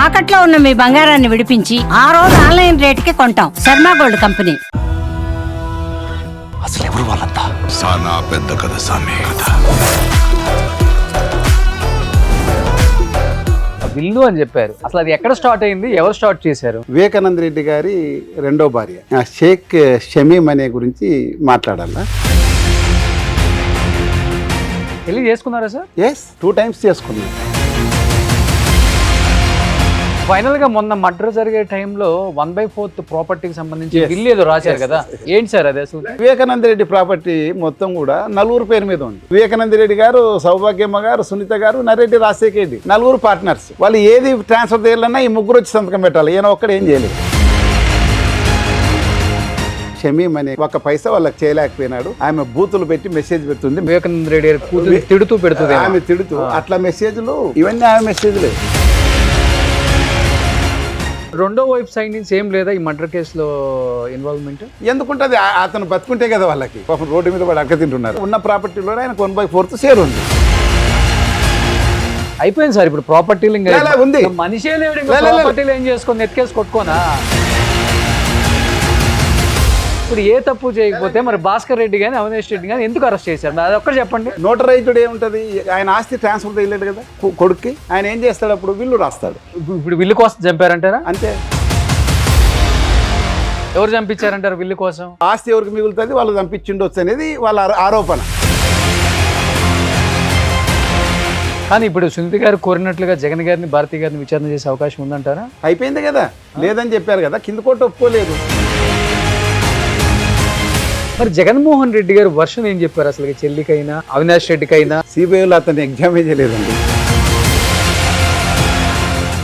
తాకట్లో ఉన్న మీ బంగారాన్ని విడిపించి ఆ రోజు ఆన్లైన్ రేటుకి కొంటాం. Sharma gold company. అసలు ఎవరు వాళ్ళంతా? సానా పెద్ద కథ సామి. విల్లు అని చెప్పారు. అసలు అది ఎక్కడ స్టార్ట్ అయింది, ఎవరు స్టార్ట్ చేశారు? వివేకానంద రెడ్డి గారి రెండో భార్య షేక్ షమీమ్ అనే గురించి మాట్లాడాలా? పెళ్లి చేసుకున్నారా సార్? ఎస్, 2 times చేసుకున్నాను. ఫైనల్ గా మొన్న మర్డర్ జరిగే టైంలో 1/4 ప్రాపర్టీకి సంబంధించి Yes. బిల్లు ఏదో రాశారు కదా, ఏంటి సార్ అది అసలు? వివేకానంద రెడ్డి ప్రాపర్టీ మొత్తం కూడా నలుగురు పేరు మీద ఉంది. వివేకానంద రెడ్డి గారు, సౌభాగ్యమ్మ గారు, సునీత గారు, నరెడ్డి, రాజశేఖర్ రెడ్డి, నలుగురు పార్ట్నర్స్. వాళ్ళు ఏది ట్రాన్స్ఫర్ చేయాలన్నా ఈ ముగ్గురు వచ్చి సంతకం పెట్టాలి. ఈయన ఒక్కడు ఏం చేయలేదు. షమీమ్ అనే ఒక పైసా వాళ్ళకి చేయలేకపోయినాడు. ఆమె బూతులు పెట్టి మెసేజ్ పెడుతుంది. వివేకానంద రెడ్డి గారి కూతురు తిడుతూ పెడుతుంది. ఆమె తిడుతూ అట్లా మెసేజ్లు, ఇవన్నీ ఆమె మెసేజ్లే. రెండో వైపు సైడ్ నుంచి ఏం లేదా ఈ మర్డర్ కేసులో ఇన్వాల్వ్మెంట్? ఎందుకుంటది? అతను బతుకుంటే కదా వాళ్ళకి. పాపం రోడ్డు మీద పడి అక్క తింటున్నారు. ఉన్న ప్రాపర్టీలో ఆయన 1/4 షేర్ ఉంది. అయిపోయింది సార్. ఇప్పుడు ప్రాపర్టీలు ఉంది. మనిషే లేడు, ప్రాపర్టీలు ఏం చేసుకొని నెత్తికేసి కొట్టుకోనా? ఇప్పుడు ఏ తప్పు చేయకపోతే మరి భాస్కర్ రెడ్డి కానీ అవినేష్ రెడ్డి కానీ ఎందుకు అరెస్ట్ చేశారు? అది ఒక్కటి చెప్పండి. నోటరైజ్డ్ ఏముంటది? ఆయన ఆస్తి ట్రాన్స్ఫర్ చేయలేడు కదా కొడుక్కి. ఆయన ఏం చేస్తాడు? అప్పుడు విల్లు రాస్తాడు. ఇప్పుడు విల్లు కోసం చంపారంటారా? అంతే. ఎవరు చంపించారంటారు విల్లు కోసం? ఆస్తి ఎవరికి మిగులుతుంది? వాళ్ళు చంపించిండొచ్చు అనేది వాళ్ళ ఆరోపణ. కానీ ఇప్పుడు సునీత గారు కోరినట్లుగా జగన్ గారిని, భారతి గారిని విచారణ చేసే అవకాశం ఉందంటారా? అయిపోయింది కదా, లేదని చెప్పారు కదా. కింద కోర్టు ఒప్పుకోలేదు. మరి జగన్మోహన్ రెడ్డి గారు వర్షన్ ఏం చెప్పారు అసలు? చెల్లికైనా అవినాష్ రెడ్డికైనా సిబిఐలో అతన్ని ఎగ్జామే చేయలేదండి.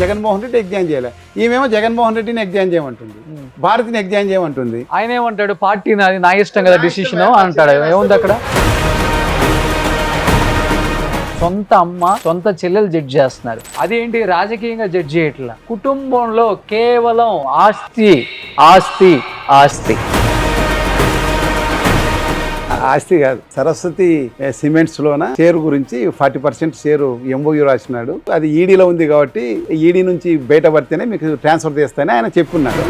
జగన్మోహన్ రెడ్డి ఎగ్జామ్ చేయలే. ఈమెమో జగన్మోహన్ రెడ్డిని ఎగ్జామ్ చేయమంటుంది, భారతిని ఎగ్జామ్ చేయమంటుంది. ఆయన ఏమంటాడు? పార్టీ నాది, నా ఇష్టం కదా డిసిషన్ అంటాడు. ఏముంది అక్కడ? సొంత అమ్మ, సొంత చెల్లెలు జడ్జి చేస్తున్నారు. అదేంటి రాజకీయంగా జడ్జి చేయట్లా? కుటుంబంలో కేవలం ఆస్తి ఆస్తి ఆస్తి. ఆస్తి కాదు, సరస్వతి సిమెంట్స్ లోన షేర్ గురించి 40% షేరు ఎంఓయూ రాసినాడు. అది ఈడీలో ఉంది కాబట్టి ఈడీ నుంచి బయటపడితేనే మీకు ట్రాన్స్ఫర్ చేస్తానని ఆయన చెప్పున్నాడు.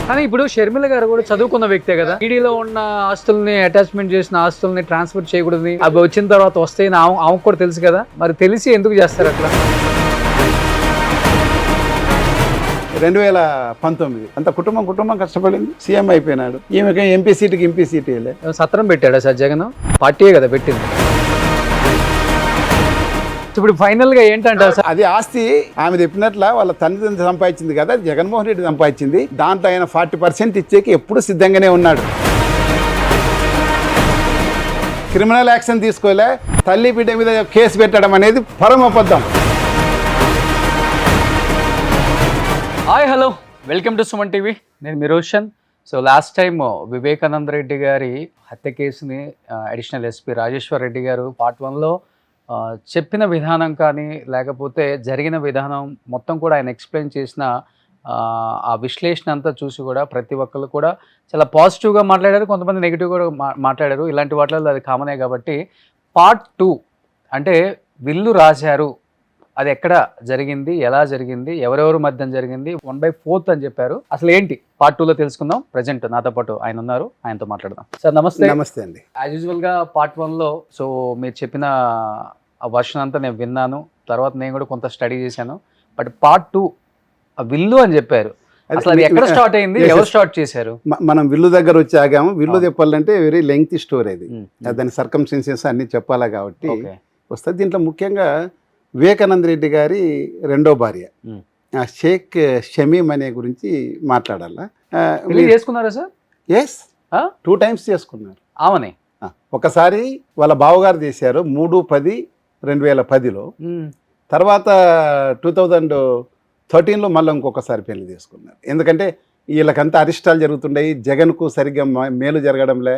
కానీ ఇప్పుడు షర్మిల గారు కూడా చదువుకున్న వ్యక్తే కదా. ఈడీలో ఉన్న ఆస్తుల్ని, అటాచ్మెంట్ చేసిన ఆస్తుల్ని ట్రాన్స్ఫర్ చేయకూడదు, అవి వచ్చిన తర్వాత వస్తాయని ఆమెకు కూడా తెలుసు కదా. మరి తెలిసి ఎందుకు చేస్తారు అట్లా? 2019 అంత కుటుంబం కష్టపడింది. సీఎం అయిపోయినాడు. ఈమెకి ఎంపీ సీట్ సత్రం పెట్టాడా సార్ జగన్? పార్టీయే కదా పెట్టింది. ఇప్పుడు ఫైనల్ గా ఏంటంటారు సార్? అది ఆస్తి ఆమె చెప్పినట్ల వాళ్ళ తండ్రి సంపాదించింది కదా, జగన్మోహన్ రెడ్డి సంపాదించింది. దాంట్లో ఆయన 40% ఇచ్చేకి ఎప్పుడు సిద్ధంగానే ఉన్నాడు. క్రిమినల్ యాక్షన్ తీసుకోలే, తల్లి బిడ్డ మీద కేసు పెట్టడం అనేది పరమబద్ధం. Hi, hello, welcome to Suman TV. నేను మీ Roshan. So last time Vivekananda Reddy గారి హత్య కేసుని అడిషనల్ ఎస్పీ రాజేశ్వర్ రెడ్డి గారు పార్ట్ 1లో చెప్పిన విధానం కానీ లేకపోతే జరిగిన విధానం మొత్తం కూడా ఆయన ఎక్స్ప్లెయిన్ చేసిన ఆ విశ్లేషణ అంతా చూసి కూడా ప్రతి ఒక్కరు కూడా చాలా పాజిటివ్గా మాట్లాడారు, కొంతమంది నెగిటివ్ కూడా మాట్లాడారు. ఇలాంటి వాటిలో అది కామనే కాబట్టి పార్ట్ 2 అంటే విల్లు రాశారు, అది ఎక్కడ జరిగింది, ఎలా జరిగింది, ఎవరెవరు మధ్యన జరిగింది, 1/4 అని చెప్పారు. అసలు ఏంటి పార్ట్ 2లో తెలుసుకుందాం. ప్రజెంట్ నాతో పాటు ఆయన ఉన్నారు, ఆయనతో మాట్లాడదాం. సార్ నమస్తే. నమస్తే అండి. యాజ్ యూజువల్ గా పార్ట్ 1లో సో మీరు చెప్పిన ఆ వర్షన్ అంతా నేను విన్నాను, తర్వాత నేను కూడా కొంత స్టడీ చేశాను. బట్ పార్ట్ 2 విల్లు అని చెప్పారు. అసలు అది ఎక్కడ స్టార్ట్ అయింది, ఎవరు స్టార్ట్ చేశారు? మనం విల్లు దగ్గర వచ్చి ఆగాము. విల్లు చెప్పాలంటే వెరీ లెంగ్తీ స్టోరీ అది. దాని సర్కమ్స్టెన్సెస్ అన్ని చెప్పాలా కాబట్టి వస్తుంది. దీంట్లో ముఖ్యంగా వివేకానంద రెడ్డి గారి రెండో భార్య షేక్ షమీమ్ అనే గురించి మాట్లాడాలా? చేసుకున్నారా సార్? ఎస్, 2 times చేసుకున్నారు. అవునే. ఒకసారి వాళ్ళ బావగారు చేశారు 3/10/2010లో. తర్వాత 2013లో మళ్ళీ ఇంకొకసారి పెళ్లి చేసుకున్నారు. ఎందుకంటే వీళ్ళకంతా అరిష్టాలు జరుగుతుండయి, జగన్కు సరిగ్గా మేలు జరగడంలే.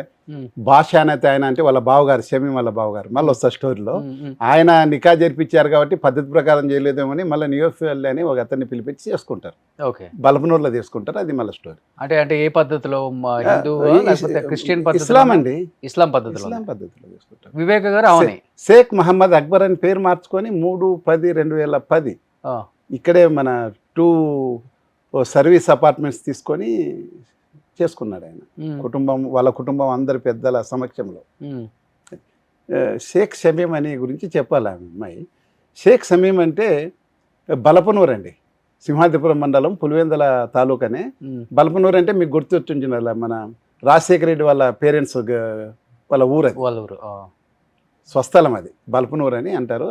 భాష అనేది ఆయన అంటే వాళ్ళ బావగారు, షమీమ్ వాళ్ళ బావగారు, మళ్ళీ వస్తా స్టోరీలో ఆయన నికా జరిపించారు కాబట్టి పద్ధతి ప్రకారం చేయలేదేమని మళ్ళీ నియోఫిల్ అని ఒక అతన్ని పిలిపించి చేసుకుంటారు. ఓకే, బల్బనూర్లో తీసుకుంటారు. అది మళ్ళీ స్టోరీ. అంటే ఏ పద్ధతిలో? క్రిస్టియన్ పద్ధతి? ఇస్లాం అండి. ఇస్లాం పద్ధతిలో తీసుకుంటారు. వివేక గారు అవునే షేక్ మహమ్మద్ అక్బర్ అని పేరు మార్చుకొని 3/10/2010 ఇక్కడే మన 2 సర్వీస్ అపార్ట్మెంట్స్ తీసుకొని చేసుకున్నాడు ఆయన. వాళ్ళ కుటుంబం అందరి పెద్దల సమక్షంలో. షేక్ షమీం అనే గురించి చెప్పాలి ఆమె అమ్మాయి. షేక్ షమీం అంటే బలపనూరు అండి, సింహాద్రిపురం మండలం, పులివెందుల తాలూకానే. బలపనూరు అంటే మీకు గుర్తొచ్చింది మన రాజశేఖర రెడ్డి వాళ్ళ పేరెంట్స్ వాళ్ళ ఊరు, అది వాళ్ళ ఊరు, స్వస్థలం అది. బలపనూరు అని అంటారు.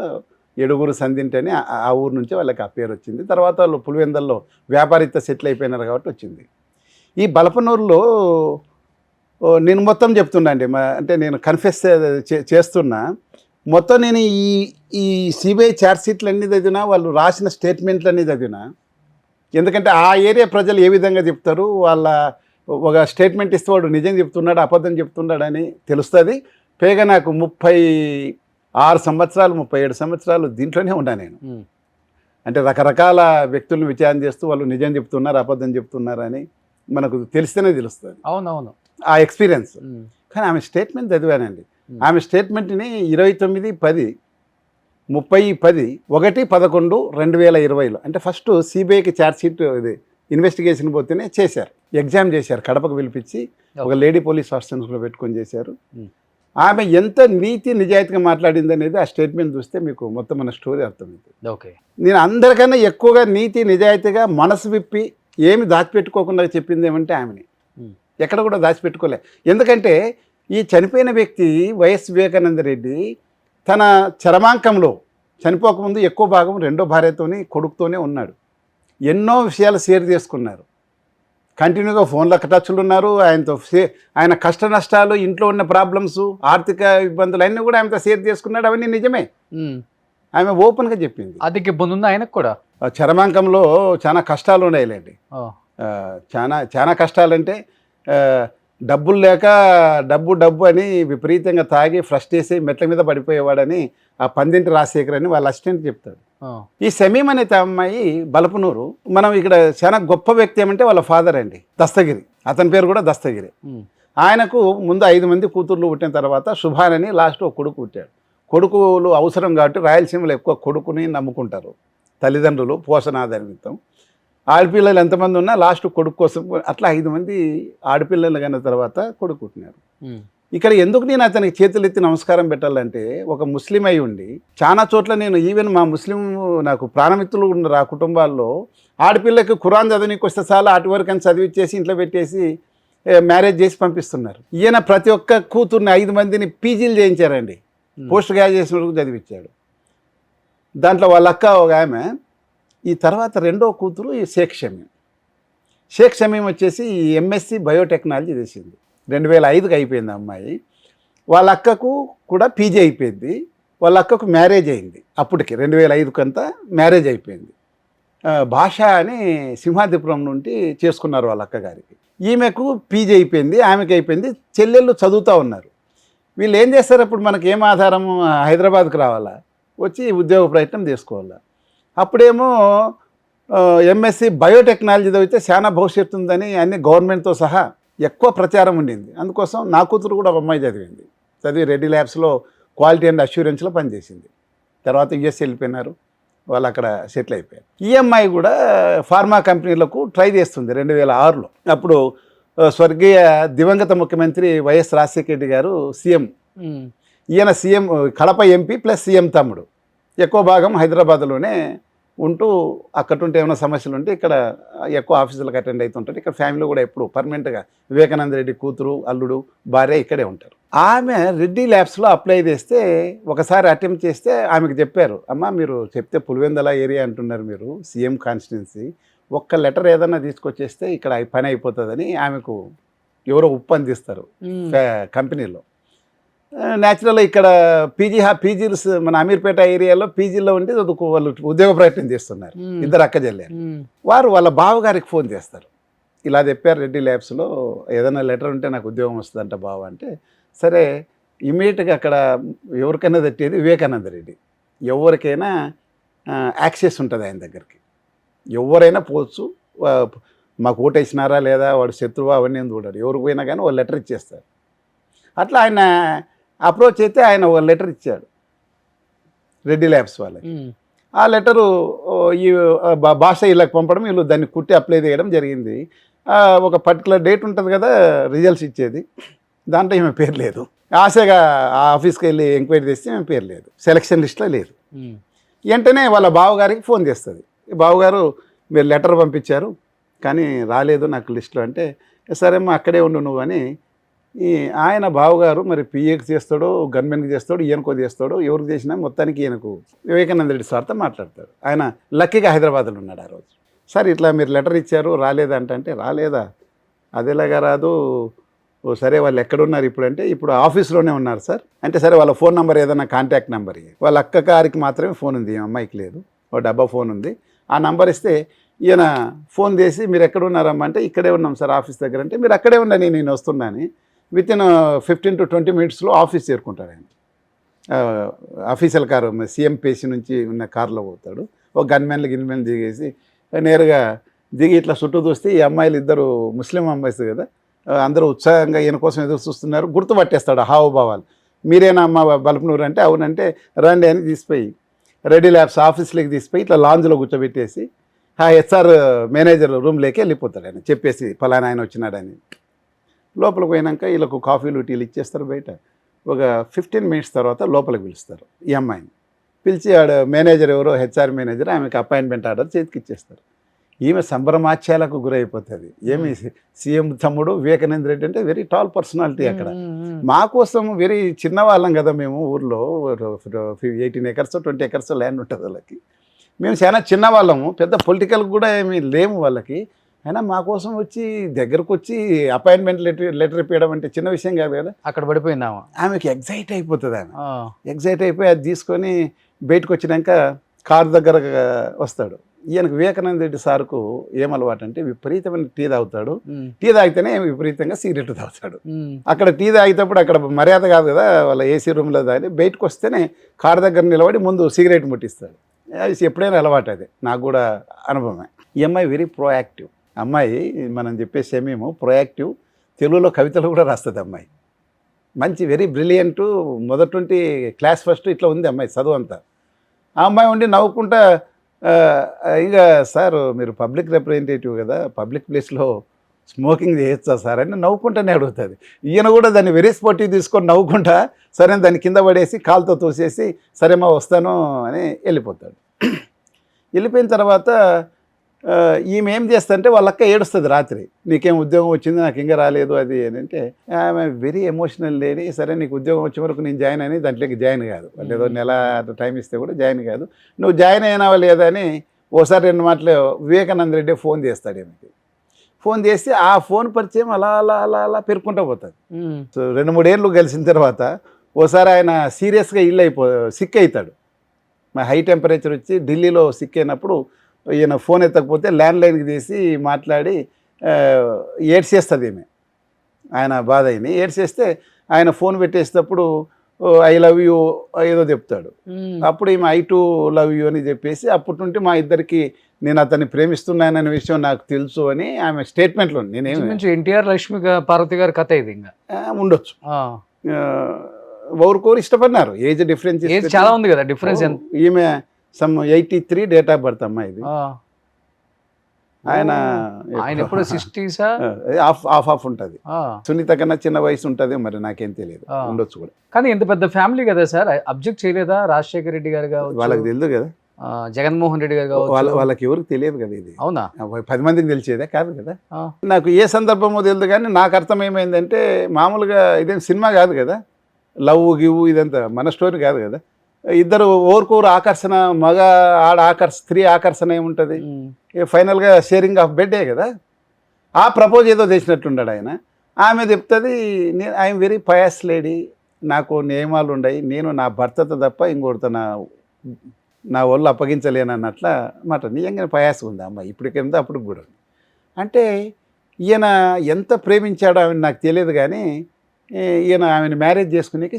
ఏడుగురు సంధింటి అని ఆ ఊరు నుంచే వాళ్ళకి ఆ పేరు వచ్చింది. తర్వాత వాళ్ళు పులివెందుల్లో వ్యాపారిత సెటిల్ అయిపోయినారు కాబట్టి వచ్చింది. ఈ బలపనూరులో నేను మొత్తం చెప్తున్నా అండి, అంటే నేను కన్ఫెస్ చేస్తున్నా. మొత్తం నేను ఈ సిబిఐ ఛార్జ్షీట్లు అన్నీ చదివినా, వాళ్ళు రాసిన స్టేట్మెంట్లు అన్నీ చదివినా. ఎందుకంటే ఆ ఏరియా ప్రజలు ఏ విధంగా చెప్తారు, వాళ్ళ ఒక స్టేట్మెంట్ ఇస్తే వాడు నిజం చెప్తున్నాడు అబద్ధం చెప్తున్నాడు అని తెలుస్తుంది. పైగా నాకు 36 సంవత్సరాలు 37 సంవత్సరాలు దీంట్లోనే ఉన్నా నేను. అంటే రకరకాల వ్యక్తులను విచారణ చేస్తూ వాళ్ళు నిజం చెప్తున్నారు అబద్ధం చెప్తున్నారు అని మనకు తెలిస్తేనే తెలుస్తుంది. అవునవును, ఆ ఎక్స్పీరియన్స్. కానీ ఆమె స్టేట్మెంట్ చదివానండి. ఆమె స్టేట్మెంట్ని 29/10/30/1/11/2020 అంటే ఫస్ట్ సిబిఐకి ఛార్జ్షీట్ ఇది ఇన్వెస్టిగేషన్ పోతేనే చేశారు, ఎగ్జామ్ చేశారు, కడపకు పిలిపించి ఒక లేడీ పోలీస్ హాస్టల్స్లో పెట్టుకొని చేశారు. ఆమె ఎంత నీతి నిజాయితీగా మాట్లాడింది అనేది ఆ స్టేట్మెంట్ చూస్తే మీకు మొత్తం మన స్టోరీ అర్థమవుతుంది. ఓకే, నేను అందరికన్నా ఎక్కువగా నీతి నిజాయితీగా మనసు విప్పి ఏమి దాచిపెట్టుకోకుండా చెప్పింది ఏమంటే ఆమెని. ఎక్కడ కూడా దాచిపెట్టుకోలే. ఎందుకంటే ఈ చనిపోయిన వ్యక్తి వైఎస్ వివేకానంద రెడ్డి తన చరమాంకంలో చనిపోకముందు ఎక్కువ భాగం రెండో భార్యతోని కొడుకుతోనే ఉన్నాడు. ఎన్నో విషయాలు షేర్ చేసుకున్నారు. కంటిన్యూగా ఫోన్లో టచ్లు ఉన్నారు. ఆయన కష్ట నష్టాలు, ఇంట్లో ఉన్న ప్రాబ్లమ్స్, ఆర్థిక ఇబ్బందులు అన్నీ కూడా ఆమెతో షేర్ చేసుకున్నాడు. అవన్నీ నిజమే, ఆమె ఓపెన్గా చెప్పింది. అది ఇబ్బంది ఉంది ఆయనకు కూడా. చరమాంకంలో చాలా కష్టాలు ఉన్నాయిలేండి. చాలా కష్టాలంటే డబ్బులు లేక డబ్బు అని విపరీతంగా తాగి ఫ్రస్ట్రేసి మెట్ల మీద పడిపోయేవాడని ఆ పందింటి రాజశేఖర్ అని వాళ్ళ అసిస్టెంట్ చెప్తాడు. ఈ సమీం అనే అమ్మాయి బలపనూరు. మనం ఇక్కడ చాలా గొప్ప వ్యక్తి ఏమంటే వాళ్ళ ఫాదర్ అండి, దస్తగిరి. అతని పేరు కూడా దస్తగిరి. ఆయనకు ముందు 5 మంది కూతుర్లు పుట్టిన తర్వాత శుభాన్ అని లాస్ట్ ఒక కొడుకు పుట్టాడు. కొడుకులు అవసరం కాబట్టి రాయలసీమలో ఎక్కువ కొడుకుని నమ్ముకుంటారు తల్లిదండ్రులు పోషణ నిమిత్తం. ఆడపిల్లలు ఎంతమంది ఉన్నా లాస్ట్ కొడుకు కోసం అట్లా 5 మంది ఆడపిల్లలు కన్న తర్వాత కొడుకు పుట్టినారు. ఇక్కడ ఎందుకు నేను అతనికి చేతులెత్తి నమస్కారం పెట్టాలంటే, ఒక ముస్లిం అయి ఉండి చాలా చోట్ల నేను ఈవెన్ మా ముస్లిం నాకు ప్రాణమిత్రులు ఉన్నారు ఆ కుటుంబాల్లో, ఆడపిల్లకి ఖురాన్ చదవనీకి వస్తే చాలా అటు వరకు అని చదివిచ్చేసి ఇంట్లో పెట్టేసి మ్యారేజ్ చేసి పంపిస్తున్నారు. ఈయన ప్రతి ఒక్క కూతుర్ని 5 మందిని పీజీలు చేయించారండి, పోస్ట్ గ్రాడ్యుయేషన్ వరకు చదివించాడు. దాంట్లో వాళ్ళ అక్క ఒక ఆమె, ఈ తర్వాత రెండో కూతురు ఈ షేక్ షమీం వచ్చేసి ఎంఎస్సి బయోటెక్నాలజీ చేసింది. 2005కి అయిపోయింది అమ్మాయి. వాళ్ళ అక్కకు కూడా పీజీ అయిపోయింది. వాళ్ళ అక్కకు మ్యారేజ్ అయింది. అప్పటికి 2005 అంతా మ్యారేజ్ అయిపోయింది. భాష అని సింహాద్రిపురం నుండి చేసుకున్నారు వాళ్ళ అక్కగారికి. ఈమెకు పీజీ అయిపోయింది, ఆమెకి అయిపోయింది. చెల్లెళ్ళు చదువుతూ ఉన్నారు. వీళ్ళు ఏం చేస్తారు, అప్పుడు మనకి ఏం ఆధారము, హైదరాబాద్కి రావాలా, వచ్చి ఉద్యోగ ప్రయత్నం చేసుకోవాలా. అప్పుడేమో ఎంఎస్సి బయోటెక్నాలజీ చదివితే చాలా భవిష్యత్తు ఉందని అన్ని గవర్నమెంట్తో సహా ఎక్కువ ప్రచారం ఉండింది. అందుకోసం నా కూతురు కూడా ఒక అమ్మాయి చదివి రెడ్డి ల్యాబ్స్లో క్వాలిటీ అండ్ అష్యూరెన్స్లో పనిచేసింది. తర్వాత యుఎస్ వెళ్ళిపోయినారు, వాళ్ళు అక్కడ సెటిల్ అయిపోయారు. ఈ అమ్మాయి కూడా ఫార్మా కంపెనీలకు ట్రై చేస్తుంది 2006లో. అప్పుడు స్వర్గీయ దివంగత ముఖ్యమంత్రి వైఎస్ రాజశేఖర రెడ్డి గారు సీఎం. ఈయన CM, Kadapa MP plus CM తమ్ముడు. ఎక్కువ భాగం హైదరాబాద్లోనే ఉంటూ అక్కడుంటే ఏమైనా సమస్యలు ఉంటే ఇక్కడ ఎక్కువ ఆఫీసులకు అటెండ్ అవుతుంటారు. ఇక్కడ ఫ్యామిలీ కూడా ఎప్పుడు పర్మనెంట్గా వివేకానంద రెడ్డి కూతురు, అల్లుడు, భార్య ఇక్కడే ఉంటారు. ఆమె రెడ్డి ల్యాబ్స్లో అప్లై చేస్తే ఒకసారి అటెంప్ట్ చేస్తే ఆమెకు చెప్పారు, అమ్మ మీరు చెప్తే పులివెందుల ఏరియా అంటున్నారు, మీరు సీఎం కాన్స్టిట్యున్సీ, ఒక్క లెటర్ ఏదన్నా తీసుకొచ్చేస్తే ఇక్కడ పని అయిపోతుందని ఆమెకు ఎవరో అందిస్తారు కంపెనీలో. న్యాచురల్గా ఇక్కడ పీజీలు మన అమీర్పేట ఏరియాలో పీజీలో ఉండి వాళ్ళు ఉద్యోగ ప్రయత్నం చేస్తున్నారు. 2 అక్క చెల్లెలు. వారు వాళ్ళ బావగారికి ఫోన్ చేస్తారు, ఇలా చెప్పారు రెడ్డి ల్యాబ్స్లో ఏదైనా లెటర్ ఉంటే నాకు ఉద్యోగం వస్తుందంట బావ అంటే, సరే ఇమీడియట్గా అక్కడ ఎవరికైనా తట్టేది వివేకానంద రెడ్డి. ఎవరికైనా యాక్సెస్ ఉంటుంది ఆయన దగ్గరికి, ఎవరైనా పోవచ్చు, మాకు ఓటేసినారా లేదా, వాడు శత్రువా అవన్నీ చూడారు, ఎవరికి పోయినా కానీ వాళ్ళు లెటర్ ఇచ్చేస్తారు. అట్లా ఆయన అప్రోచ్ అయితే ఆయన ఒక లెటర్ ఇచ్చాడు రెడ్డి ల్యాబ్స్ వాళ్ళకి. ఆ లెటరు ఈ భాష వీళ్ళకి పంపడం, వీళ్ళు దాన్ని కుట్టి అప్లై చేయడం జరిగింది. ఒక పర్టికులర్ డేట్ ఉంటుంది కదా రిజల్ట్స్ ఇచ్చేది, దాంట్లో ఈమె పేరు లేదు. ఆశగా ఆ ఆఫీస్కి వెళ్ళి ఎంక్వైరీ చేస్తే ఈమె పేరు లేదు, సెలక్షన్ లిస్ట్లో లేదు. వెంటనే వాళ్ళ బావగారికి ఫోన్ చేస్తుంది. బావగారు మీరు లెటర్ పంపించారు కానీ రాలేదు నాకు లిస్టులో అంటే, సరేమ్మా అక్కడే ఉండు నువ్వు అని ఆయన బావగారు మరి పిఏకి చేస్తాడో గన్మెన్కి చేస్తాడో ఈయనకో చేస్తాడో ఎవరికి చేసినా మొత్తానికి ఈయనకు వివేకానంద రెడ్డి సార్తో మాట్లాడతాడు. ఆయన లక్కీగా హైదరాబాద్లో ఉన్నాడు ఆ రోజు. సార్ ఇట్లా మీరు లెటర్ ఇచ్చారు రాలేదా అంటే రాలేదా, అదేలాగా రాదు, ఓ సరే వాళ్ళు ఎక్కడున్నారు ఇప్పుడు అంటే ఇప్పుడు ఆఫీస్లోనే ఉన్నారు సార్ అంటే, సరే వాళ్ళ ఫోన్ నెంబర్ ఏదైనా కాంటాక్ట్ నెంబర్ వాళ్ళ అక్క గారికి మాత్రమే ఫోన్ ఉంది, అమ్మాయికి లేదు, ఓ డబ్బా ఫోన్ ఉంది, ఆ నెంబర్ ఇస్తే ఈయన ఫోన్ చేసి మీరు ఎక్కడ ఉన్నారమ్మా అంటే ఇక్కడే ఉన్నాం సార్ ఆఫీస్ దగ్గర అంటే, మీరు అక్కడే ఉండని నేను వస్తున్నాను. వితిన్ 15 to 20 minutes ఆఫీస్ చేరుకుంటాడు ఆయన. అఫీషియల్ కారు సీఎం పేసి నుంచి ఉన్న కారులో పోతాడు. ఒక గిన్మెన్లు దిగేసి నేరుగా దిగి ఇట్లా చుట్టూ చూస్తే ఈ అమ్మాయిలు ఇద్దరు ముస్లిం అమ్మాయిస్ కదా, అందరూ ఉత్సాహంగా ఈయన కోసం ఎదురు చూస్తున్నారు. గుర్తుపట్టేస్తాడు హావభావాలు. మీరేనా అమ్మ బల్పనూరు అంటే అవునంటే రండి అని తీసిపోయి రెడీ ల్యాబ్స్ ఆఫీస్లోకి తీసిపోయి ఇట్లా లాంజ్లో కూర్చోబెట్టేసి హెచ్ఆర్ మేనేజర్ రూమ్లోకి వెళ్ళిపోతాడు ఆయన, చెప్పేసి ఫలానా ఆయన వచ్చినాడని. లోపలికి పోయినాక వీళ్ళకు కాఫీలు టీలు ఇచ్చేస్తారు బయట. ఒక 15 minutes తర్వాత లోపలికి పిలుస్తారు ఈ అమ్మాయిని. పిలిచి ఆడ మేనేజర్ ఎవరో హెచ్ఆర్ మేనేజర్ ఆమెకు అపాయింట్మెంట్ ఆర్డర్ చేతికి ఇచ్చేస్తారు. ఈమె సంభ్రమాచ్యాలకు గురైపోతుంది. ఏమి సీఎం తమ్ముడు వివేకానంద రెడ్డి అంటే వెరీ టాల్ పర్సనాలిటీ అక్కడ. మా కోసం వెరీ చిన్నవాళ్ళం కదా మేము, ఊర్లో 18 acres 20 acres ల్యాండ్ ఉంటుంది వాళ్ళకి. మేము చాలా చిన్నవాళ్ళము, పెద్ద పొలిటికల్ కూడా ఏమీ లేము వాళ్ళకి. అయినా మా కోసం వచ్చి దగ్గరకు వచ్చి అపాయింట్మెంట్ లెటర్ ఇప్పడం అంటే చిన్న విషయం కాదు కదా. అక్కడ పడిపోయింది ఆమెకి ఎగ్జైట్ అయిపోతుంది. ఆమె ఎగ్జైట్ అయిపోయి అది తీసుకొని బయటకు వచ్చినాక కారు దగ్గర వస్తాడు. ఈయనకు వివేకానంద రెడ్డి సార్కు ఏం అలవాటు అంటే విపరీతమైన టీ తాగుతాడు. టీ తాగితేనే విపరీతంగా సిగరెట్ తాగుతాడు. అక్కడ టీ తాగేటప్పుడు అక్కడ మర్యాద కాదు కదా, వాళ్ళ ఏసీ రూమ్లో తాగి బయటకు వస్తేనే కారు దగ్గర నిలబడి ముందు సిగరెట్ ముట్టిస్తాడు. అది ఎప్పుడైనా అలవాటు, అది నాకు కూడా అనుభవమే. ఈ అమ్మాయి వెరీ ప్రోయాక్టివ్ అమ్మాయి, మనం చెప్పే సెమీము ప్రోయాక్టివ్. తెలుగులో కవితలు కూడా రాస్తుంది అమ్మాయి. మంచి వెరీ బ్రిలియంటు, మొదటి క్లాస్ ఫస్ట్ ఇట్లా ఉంది అమ్మాయి చదువు అంతా. ఆ అమ్మాయి ఉండి నవ్వుకుంటా ఇంకా సార్ మీరు పబ్లిక్ రిప్రజెంటేటివ్ కదా, పబ్లిక్ ప్లేస్లో స్మోకింగ్ చేయొచ్చా సార్ అని నవ్వుకుంటానే అడుగుతుంది. ఈయన కూడా దాన్ని వెరీ స్పోర్టివ్ తీసుకొని నవ్వుకుంటా సరే దాన్ని కింద పడేసి కాలుతో తోసేసి సరేమా వస్తాను అని వెళ్ళిపోతాడు. వెళ్ళిపోయిన తర్వాత ఈమె ఏం చేస్తుంటే వాళ్ళక్క ఏడుస్తుంది రాత్రి, నీకేం ఉద్యోగం వచ్చింది నాకు ఇంకా రాలేదు అది అని అంటే, ఆమె వెరీ ఎమోషనల్ లేడీ. సరే నీకు ఉద్యోగం వచ్చే వరకు నేను జాయిన్ అని దాంట్లోకి జాయిన్ కాదు, వాళ్ళు ఏదో నెల టైం ఇస్తే కూడా జాయిన్ కాదు. నువ్వు జాయిన్ అయినావా లేదా అని ఓసారి 2 మాటలు వివేకానంద రెడ్డి ఫోన్ చేస్తాడు ఈమెకి. ఫోన్ చేసి ఆ ఫోన్ పరిచయం అలా అలా అలా అలా పెరుకుంటూ పోతుంది. సో 2-3 ఏళ్ళు కలిసిన తర్వాత ఓసారి ఆయన సీరియస్గా సిక్ అవుతాడు. మా హై టెంపరేచర్ వచ్చి ఢిల్లీలో సిక్ అయినప్పుడు ఈయన ఫోన్ ఎత్తకపోతే ల్యాండ్లైన్కి తీసి మాట్లాడి ఏడ్చేస్తుంది ఈమె. ఆయన బాధ అయినాయి ఏడ్చేస్తే ఆయన ఫోన్ పెట్టేసేటప్పుడు ఐ లవ్ యూ ఏదో చెప్తాడు. అప్పుడు ఈమె I too లవ్ యూ అని చెప్పేసి అప్పటి నుండి మా ఇద్దరికి నేను అతన్ని ప్రేమిస్తున్నాననే విషయం నాకు తెలుసు అని ఆమె స్టేట్మెంట్లో నేనేమి ఎన్టీఆర్ లక్ష్మి పార్వతి గారి కథ ఇది ఇంకా ఉండొచ్చు. ఎవరికోరు ఇష్టపడినారు, ఏజ్ డిఫరెన్స్ చాలా ఉంది కదా డిఫరెన్స్. ఈమె సమ్ 83 డేట్ ఆఫ్ బర్త్ అమ్మా ఇది. ఆయన ఎప్పుడు 60s ఆఫ్ ఉంటుంది. సునీత కన్నా చిన్న వయసు ఉంటుంది మరి, నాకేం తెలియదు, ఉండొచ్చు కూడా. కానీ ఎంత పెద్ద ఫ్యామిలీ కదా సార్, అబ్జెక్ట్ చేయలేదా రాజశేఖర రెడ్డి గారు కావచ్చు, వాళ్ళకి తెలియదు కదా, జగన్మోహన్ రెడ్డి గారు కావచ్చు, వాళ్ళకి ఎవరికి తెలియదు కదా ఇది. అవునా? 10 మందికి తెలిసేదే కాదు కదా. నాకు ఏ సందర్భమో తెలియదు కానీ నాకు అర్థం ఏమైందంటే, మామూలుగా ఇదేం సినిమా కాదు కదా, లవ్ గివ్ ఇదంతా మన స్టోరీ కాదు కదా. ఇద్దరు ఓరుకోరు ఆకర్షణ, మగ ఆడ స్త్రీ ఆకర్షణ ఏముంటుంది, ఫైనల్గా షేరింగ్ ఆఫ్ బెడ్డే కదా. ఆ ప్రపోజ్ ఏదో చేసినట్టుండాడు ఆయన. ఆమె చెప్తుంది ఐఎమ్ వెరీ పయస్ లేడీ, నాకు నియమాలు ఉన్నాయి, నేను నా భర్తతో తప్ప ఇంకోటితో నా ఒళ్ళు అప్పగించలేను అన్నట్ల మాట. నిజంగా పయాసం ఉంది అమ్మాయి ఇప్పటికెంత అప్పుడు కూడా. అంటే ఈయన ఎంత ప్రేమించాడో ఆమె నాకు తెలియదు కానీ ఈయన ఆమెను మ్యారేజ్ చేసుకునేకి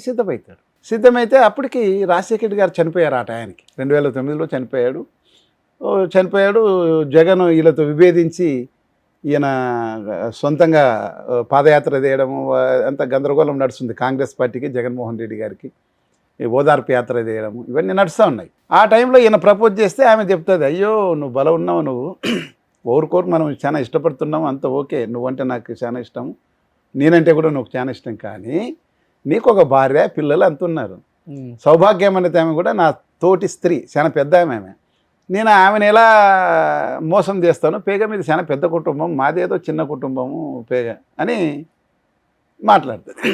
సిద్ధమైతే అప్పటికి రాజశేఖర్ గారు చనిపోయారు ఆ టయానికి. 2009లో చనిపోయాడు. జగన్ వీళ్ళతో విభేదించి ఈయన సొంతంగా పాదయాత్ర చేయడము అంత గందరగోళం నడుస్తుంది కాంగ్రెస్ పార్టీకి, జగన్మోహన్ రెడ్డి గారికి. ఈ ఓదార్పు యాత్ర చేయడం ఇవన్నీ నడుస్తూ ఉన్నాయి. ఆ టైంలో ఈయన ప్రపోజ్ చేస్తే ఆమె చెప్తుంది, అయ్యో నువ్వు బలం ఉన్నావు, నువ్వు ఓరుకోరు మనం చాలా ఇష్టపడుతున్నావు, అంత ఓకే, నువ్వంటే నాకు చాలా ఇష్టం, నేనంటే కూడా నువ్వు చాలా ఇష్టం, కానీ నీకు ఒక భార్య పిల్లలు అంత ఉన్నారు. సౌభాగ్యం అనేది ఆమె కూడా నా తోటి స్త్రీ, చాలా పెద్ద ఆమె, నేను ఆమెను ఎలా మోసం చేస్తాను, పేగ మీద చాలా పెద్ద కుటుంబం, మాదేదో చిన్న కుటుంబము పేగ అని మాట్లాడుతుంది.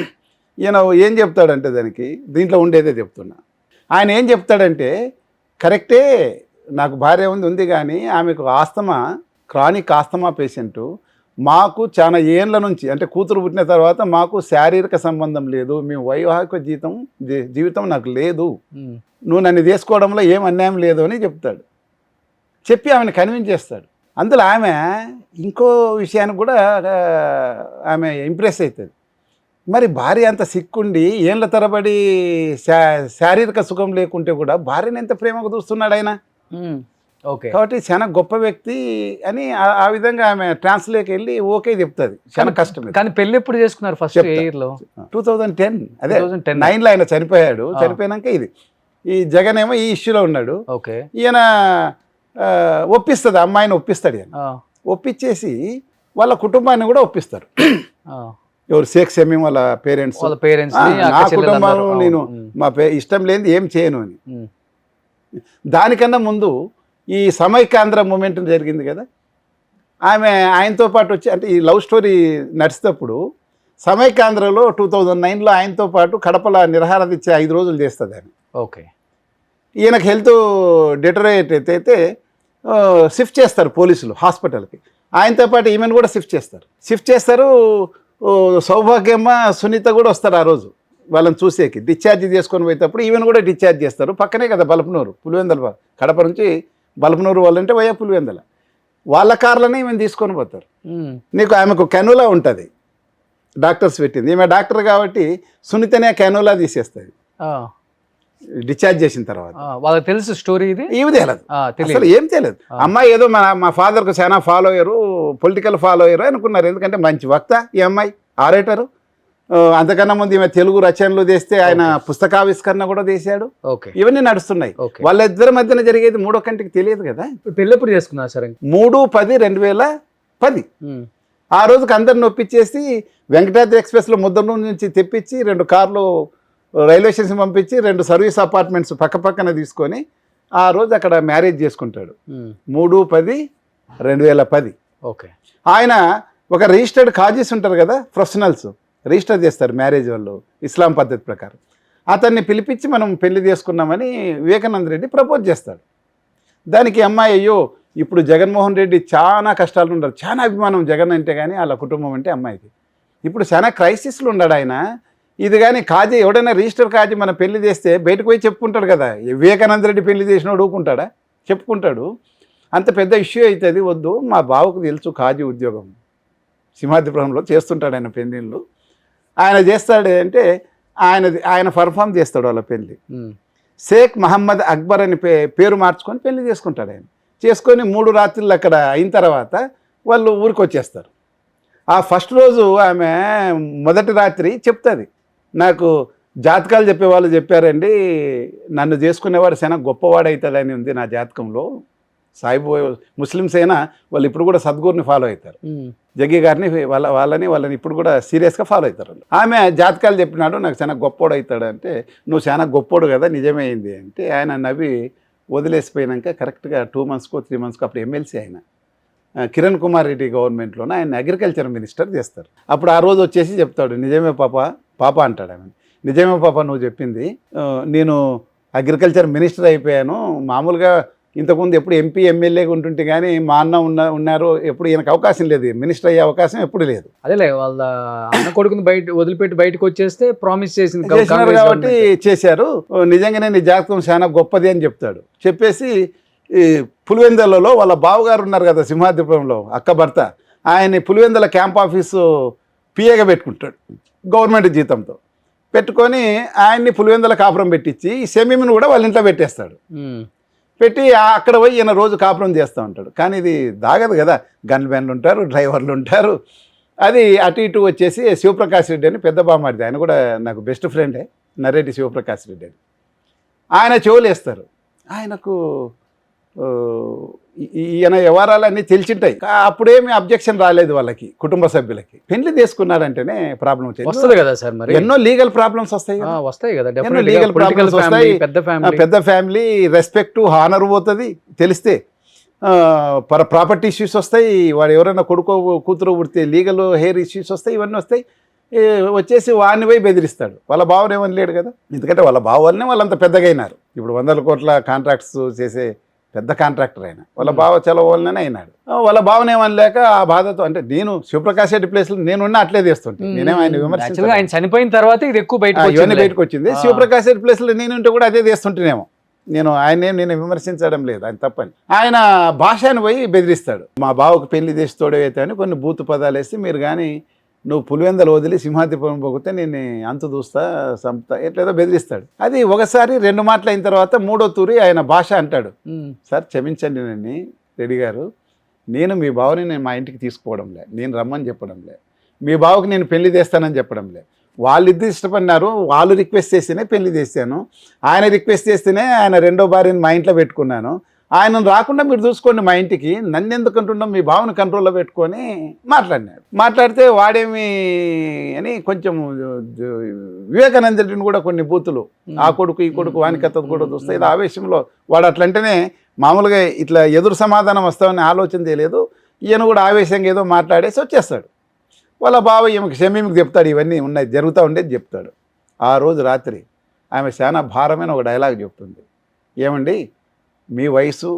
ఈయన ఏం చెప్తాడంటే దానికి దీంట్లో ఉండేదే చెప్తున్నా. ఆయన ఏం చెప్తాడంటే కరెక్టే, నాకు భార్య ఉంది కానీ ఆమెకు ఆస్తమా, క్రానిక్ ఆస్తమా పేషెంటు, మాకు చాలా ఏళ్ళ నుంచి అంటే కూతురు పుట్టిన తర్వాత మాకు శారీరక సంబంధం లేదు, మేము వైవాహిక జీవితం నాకు లేదు, నువ్వు నన్ను తీసుకోవడంలో ఏం అన్యాయం లేదు అని చెప్తాడు. చెప్పి ఆమెను కన్విన్స్ చేస్తాడు. అందులో ఆమె ఇంకో విషయానికి కూడా ఆమె ఇంప్రెస్ అవుతుంది. మరి భార్య అంత సిక్కుండి ఏళ్ళ తరబడి శారీరక సుఖం లేకుంటే కూడా భార్యను ఎంత ప్రేమగా చూస్తున్నాడు ఆయన. ఓకే, కాబట్టి చాలా గొప్ప వ్యక్తి అని ఆ విధంగా ఆమె ట్రాన్స్లేట్కి వెళ్ళి ఓకే చెప్తుంది. చాలా కష్టం. కానీ పెళ్ళి ఎప్పుడు చేసుకున్నారు? ఫస్ట్ ఇయర్లో 2010, అదే 2009లో ఆయన చనిపోయాడు. చనిపోయినాక ఈ జగన్ ఏమో ఈ ఇష్యూలో ఉన్నాడు. ఓకే, ఈయన ఒప్పిస్తుంది, అమ్మాయిని ఒప్పిస్తాడు. ఈయన ఒప్పించేసి వాళ్ళ కుటుంబాన్ని కూడా ఒప్పిస్తారు. ఎవరు షేక్ షమీం వాళ్ళ పేరెంట్స్, నా కుటుంబం నేను మా ఇష్టం లేనిది ఏం చేయను అని. దానికన్నా ముందు ఈ సమైక్యాంధ్ర మూమెంట్ జరిగింది కదా, ఆమె ఆయనతో పాటు వచ్చి అంటే ఈ లవ్ స్టోరీ నడిచేటప్పుడు సమైక్యాంధ్రలో 2009లో ఆయనతో పాటు కడపల నిరహార దీక్ష 5 రోజులు చేస్తుంది ఆమె. ఓకే, ఈయనకు హెల్త్ డెటరేట్ అయితే షిఫ్ట్ చేస్తారు పోలీసులు హాస్పిటల్కి, ఆయనతో పాటు ఈమెను కూడా షిఫ్ట్ చేస్తారు. సౌభాగ్యమ్మ సునీత కూడా వస్తారు ఆ రోజు వాళ్ళని చూసేకి. డిశ్చార్జ్ చేసుకొని పోయేటప్పుడు ఈవెన్ కూడా డిశ్చార్జ్ చేస్తారు. పక్కనే కదా బలపనూరు, పులివెందల, కడప నుంచి బలపనూరు వాళ్ళంటే వయా పులివెందల, వాళ్ళ కార్లనే ఈమెను తీసుకొని పోతారు. నీకు ఆమెకు కెనూలా ఉంటుంది, డాక్టర్స్ పెట్టింది, ఈమె డాక్టర్ కాబట్టి సునీతనే కెనూలా తీసేస్తుంది డిశ్చార్జ్ చేసిన తర్వాత. వాళ్ళకి తెలుసు స్టోరీ ఇది, ఏమి తెలియదు, అసలు ఏం తెలియదు. అమ్మాయి ఏదో మా ఫాదర్కు చాలా ఫాలో అయ్యారు, పొలిటికల్ ఫాలో అయ్యారు అనుకున్నారు. ఎందుకంటే మంచి వక్త ఈ అమ్మాయి, ఆరేటరు. అంతకన్నా ముందు ఈమె తెలుగు రచనలు చేస్తే ఆయన పుస్తకావిష్కరణ కూడా చేశాడు. ఇవన్నీ నడుస్తున్నాయి. వాళ్ళిద్దరి మధ్యన జరిగేది మూడో కంటికి తెలియదు కదా. పెళ్ళి ఎప్పుడు చేసుకున్నారు సార్? 3/10/2010. ఆ రోజుకి అందరిని ఒప్పించేసి వెంకటాద్రి ఎక్స్ప్రెస్లో ముద్దనూరు నుంచి తెప్పించి 2 కార్లు రైల్వే స్టేషన్ పంపించి 2 సర్వీస్ అపార్ట్మెంట్స్ పక్కన తీసుకొని ఆ రోజు అక్కడ మ్యారేజ్ చేసుకుంటాడు. 3/10/2010. ఓకే, ఆయన ఒక రిజిస్టర్డ్ కాజీస్ ఉంటారు కదా, ప్రొఫెషనల్స్ రిజిస్టర్ చేస్తారు మ్యారేజ్ వాళ్ళు ఇస్లాం పద్ధతి ప్రకారం. అతన్ని పిలిపించి మనం పెళ్లి చేసుకున్నామని వివేకానంద రెడ్డి ప్రపోజ్ చేస్తాడు. దానికి అమ్మాయి అయ్యో ఇప్పుడు జగన్మోహన్ రెడ్డి చాలా కష్టాలు ఉంటారు, చాలా అభిమానం జగన్ అంటే కానీ వాళ్ళ కుటుంబం అంటే అమ్మాయికి. ఇప్పుడు చాలా క్రైసిస్లు ఉన్నాడు ఆయన. ఇది కానీ కాజీ ఎవడైనా రిజిస్టర్ కాజీ మనం పెళ్లి చేస్తే బయటకు పోయి చెప్పుకుంటాడు కదా, వివేకానంద రెడ్డి పెళ్లి చేసినోడు ఊరుకుంటాడా? చెప్పుకుంటాడు. అంత పెద్ద ఇష్యూ అవుతుంది, వద్దు, మా బావకు తెలుసు కాజీ ఉద్యోగం సింహాద్రిపురంలో చేస్తుంటాడు ఆయన పెళ్లిళ్ళు, ఆయన చేస్తాడు అంటే ఆయన పర్ఫామ్ చేస్తాడు వాళ్ళ పెళ్లి. షేక్ మహమ్మద్ అక్బర్ అని పేరు మార్చుకొని పెళ్లి చేసుకుంటాడు ఆయన. చేసుకొని 3 రాత్రులు అక్కడ అయిన తర్వాత వాళ్ళు ఊరికి వచ్చేస్తారు. ఆ ఫస్ట్ రోజు ఆమె మొదటి రాత్రి చెప్తుంది, నాకు జాతకాలు చెప్పేవాళ్ళు చెప్పారండి, నన్ను చేసుకునేవాడు చాలా గొప్పవాడు అవుతాడని ఉంది నా జాతకంలో. సాయిబు ముస్లిమ్స్ అయినా వాళ్ళు ఇప్పుడు కూడా సద్గురుని ఫాలో అవుతారు, జగ్గి గారిని వాళ్ళని ఇప్పుడు కూడా సీరియస్గా ఫాలో అవుతారు. ఆమె జాతకాలు చెప్పినాడు, నాకు చాలా గొప్పోడు అవుతాడు అంటే, నువ్వు చాలా గొప్పోడు కదా, నిజమైంది అంటే ఆయన నవ్వి వదిలేసిపోయినాక కరెక్ట్గా 2 months 3 months అప్పుడు ఎమ్మెల్సీ ఆయన కిరణ్ కుమార్ రెడ్డి గవర్నమెంట్లోనే ఆయన అగ్రికల్చర్ మినిస్టర్ చేస్తారు. అప్పుడు ఆ రోజు వచ్చేసి చెప్తాడు, నిజమే పాప అంటాడు ఆమె. నిజమే పాప నువ్వు చెప్పింది, నేను అగ్రికల్చర్ మినిస్టర్ అయిపోయాను. మామూలుగా ఇంతకుముందు ఎప్పుడు ఎంపీ ఎమ్మెల్యేగా ఉంటుంటే కానీ మా అన్న ఉన్నారు, ఎప్పుడు ఈయనకు అవకాశం లేదు, మినిస్టర్ అయ్యే అవకాశం ఎప్పుడు లేదు. అదేలే వాళ్ళ అన్న కొడుకుని వదిలిపెట్టి బయటకు వచ్చేస్తే ప్రామిస్ చేసింది కాబట్టి చేశారు. నిజంగానే నీ జాతకం చాలా గొప్పది అని చెప్తాడు. చెప్పేసి ఈ పులివెందలలో వాళ్ళ బావగారు ఉన్నారు కదా సింహాద్రిపురంలో, అక్క భర్త, ఆయన్ని పులివెందల క్యాంప్ ఆఫీసు పిఏగా పెట్టుకుంటాడు గవర్నమెంట్ జీతంతో. పెట్టుకొని ఆయన్ని పులివెందల కాపురం పెట్టించి ఈ షమీమ్ని కూడా వాళ్ళ ఇంట్లో పెట్టేస్తాడు. పెట్టి అక్కడ పోయి ఈయన రోజు కాపురం చేస్తూ ఉంటాడు. కానీ ఇది దాగదు కదా, గన్ మ్యాన్లు ఉంటారు, డ్రైవర్లు ఉంటారు. అది అటు ఇటు వచ్చేసి శివప్రకాష్ రెడ్డి అని పెద్ద బామారిది, ఆయన కూడా నాకు బెస్ట్ ఫ్రెండే, నరేటి శివప్రకాష్ రెడ్డి అని. ఆయన చెవులేస్తారు. ఆయనకు ఈయన వ్యవహారాలన్నీ తెలిసింటాయి. అప్పుడేమి అబ్జెక్షన్ రాలేదు వాళ్ళకి, కుటుంబ సభ్యులకి. పెళ్లి చేసుకున్నారంటేనే ప్రాబ్లం వస్తుంది కదా సార్, మరి ఎన్నో లీగల్ ప్రాబ్లమ్స్ వస్తాయి, వస్తాయి కదా, ఎన్నో లీగల్ ప్రాబ్లమ్స్ వస్తాయి. పెద్ద ఫ్యామిలీ, రెస్పెక్ట్, హానర్ పోతుంది తెలిస్తే. ప్రాపర్టీ ఇష్యూస్ వస్తాయి, వాడు ఎవరైనా కొడుకో కూతురు పుడితే లీగల్ హెయిర్ ఇష్యూస్ వస్తాయి, ఇవన్నీ వస్తాయి. వచ్చేసి వాడిని పోయి బెదిరిస్తాడు. వాళ్ళ బావని ఏమని లేడు కదా, ఎందుకంటే వాళ్ళ బావ వల్లనే వాళ్ళంత పెద్దగా అయినారు. ఇప్పుడు 100 కోట్ల కాంట్రాక్ట్స్ చేసే పెద్ద కాంట్రాక్టర్ అయినా వాళ్ళ బావ చలవలనే అయినాడు. వాళ్ళ బావని ఏమని లేక ఆ బాధతో, అంటే నేను శివప్రకాష్ రెడ్డి ప్లేస్లో నేనున్నా అట్లే చేస్తుంటే, నేనేం ఆయన విమర్శించాను. ఆయన చనిపోయిన తర్వాత ఇది ఎక్కువ ఇవన్నీ బయటకు వచ్చింది. శివప్రకాష్ రెడ్డి ప్లేస్లో నేనుంటే కూడా అదే చేస్తుంటేనేమో. నేను విమర్శించడం లేదు, ఆయన తప్పని. ఆయన భాషను పోయి బెదిరిస్తాడు. మా బావకు పెళ్లి చేసి తోడైతే అని కొన్ని బూతు పదాలు వేసి, మీరు కానీ నువ్వు పులివెందలు వదిలి సింహాద్రిపురం పోతే నేను అంత చూస్తా సంపుతా ఎట్లేదో బెదిరిస్తాడు. అది ఒకసారి 2 మాటలు అయిన తర్వాత 3వ తూరి ఆయన భాష అంటాడు, సార్ క్షమించండి నన్ను రెడ్డి గారు, నేను మీ బావని మా ఇంటికి తీసుకోవడంలే, నేను రమ్మని చెప్పడంలే, మీ బావకి నేను పెళ్లి చేస్తానని చెప్పడంలే. వాళ్ళిద్దరు ఇష్టపడినారు, వాళ్ళు రిక్వెస్ట్ చేస్తేనే పెళ్లి చేశాను. ఆయన రిక్వెస్ట్ చేస్తేనే ఆయన 2వ భార్యని మా ఇంట్లో పెట్టుకున్నాను. ఆయనను రాకుండా మీరు చూసుకోండి మా ఇంటికి, నన్ను ఎందుకు అంటున్నాం, మీ భావన కంట్రోల్లో పెట్టుకొని మాట్లాడినాడు. మాట్లాడితే వాడేమి అని కొంచెం వివేకానంద రెడ్డిని కూడా కొన్ని బూతులు, ఆ కొడుకు ఈ కొడుకు వానికత్త కూడా చూస్తే, ఇది ఆవేశంలో వాడు అట్లంటేనే మామూలుగా ఇట్లా ఎదురు సమాధానం వస్తామని ఆలోచన చేయలేదు. ఈయన కూడా ఆవేశంగా ఏదో మాట్లాడేసి వచ్చేస్తాడు. వాళ్ళ బావ ఈమెకి షమీమికి చెప్తాడు, ఇవన్నీ ఉన్నాయి జరుగుతూ ఉండేది చెప్తాడు. ఆ రోజు రాత్రి ఆమె చాలా భారమైన ఒక డైలాగ్ చెప్తుంది, ఏమండి మీ వయసు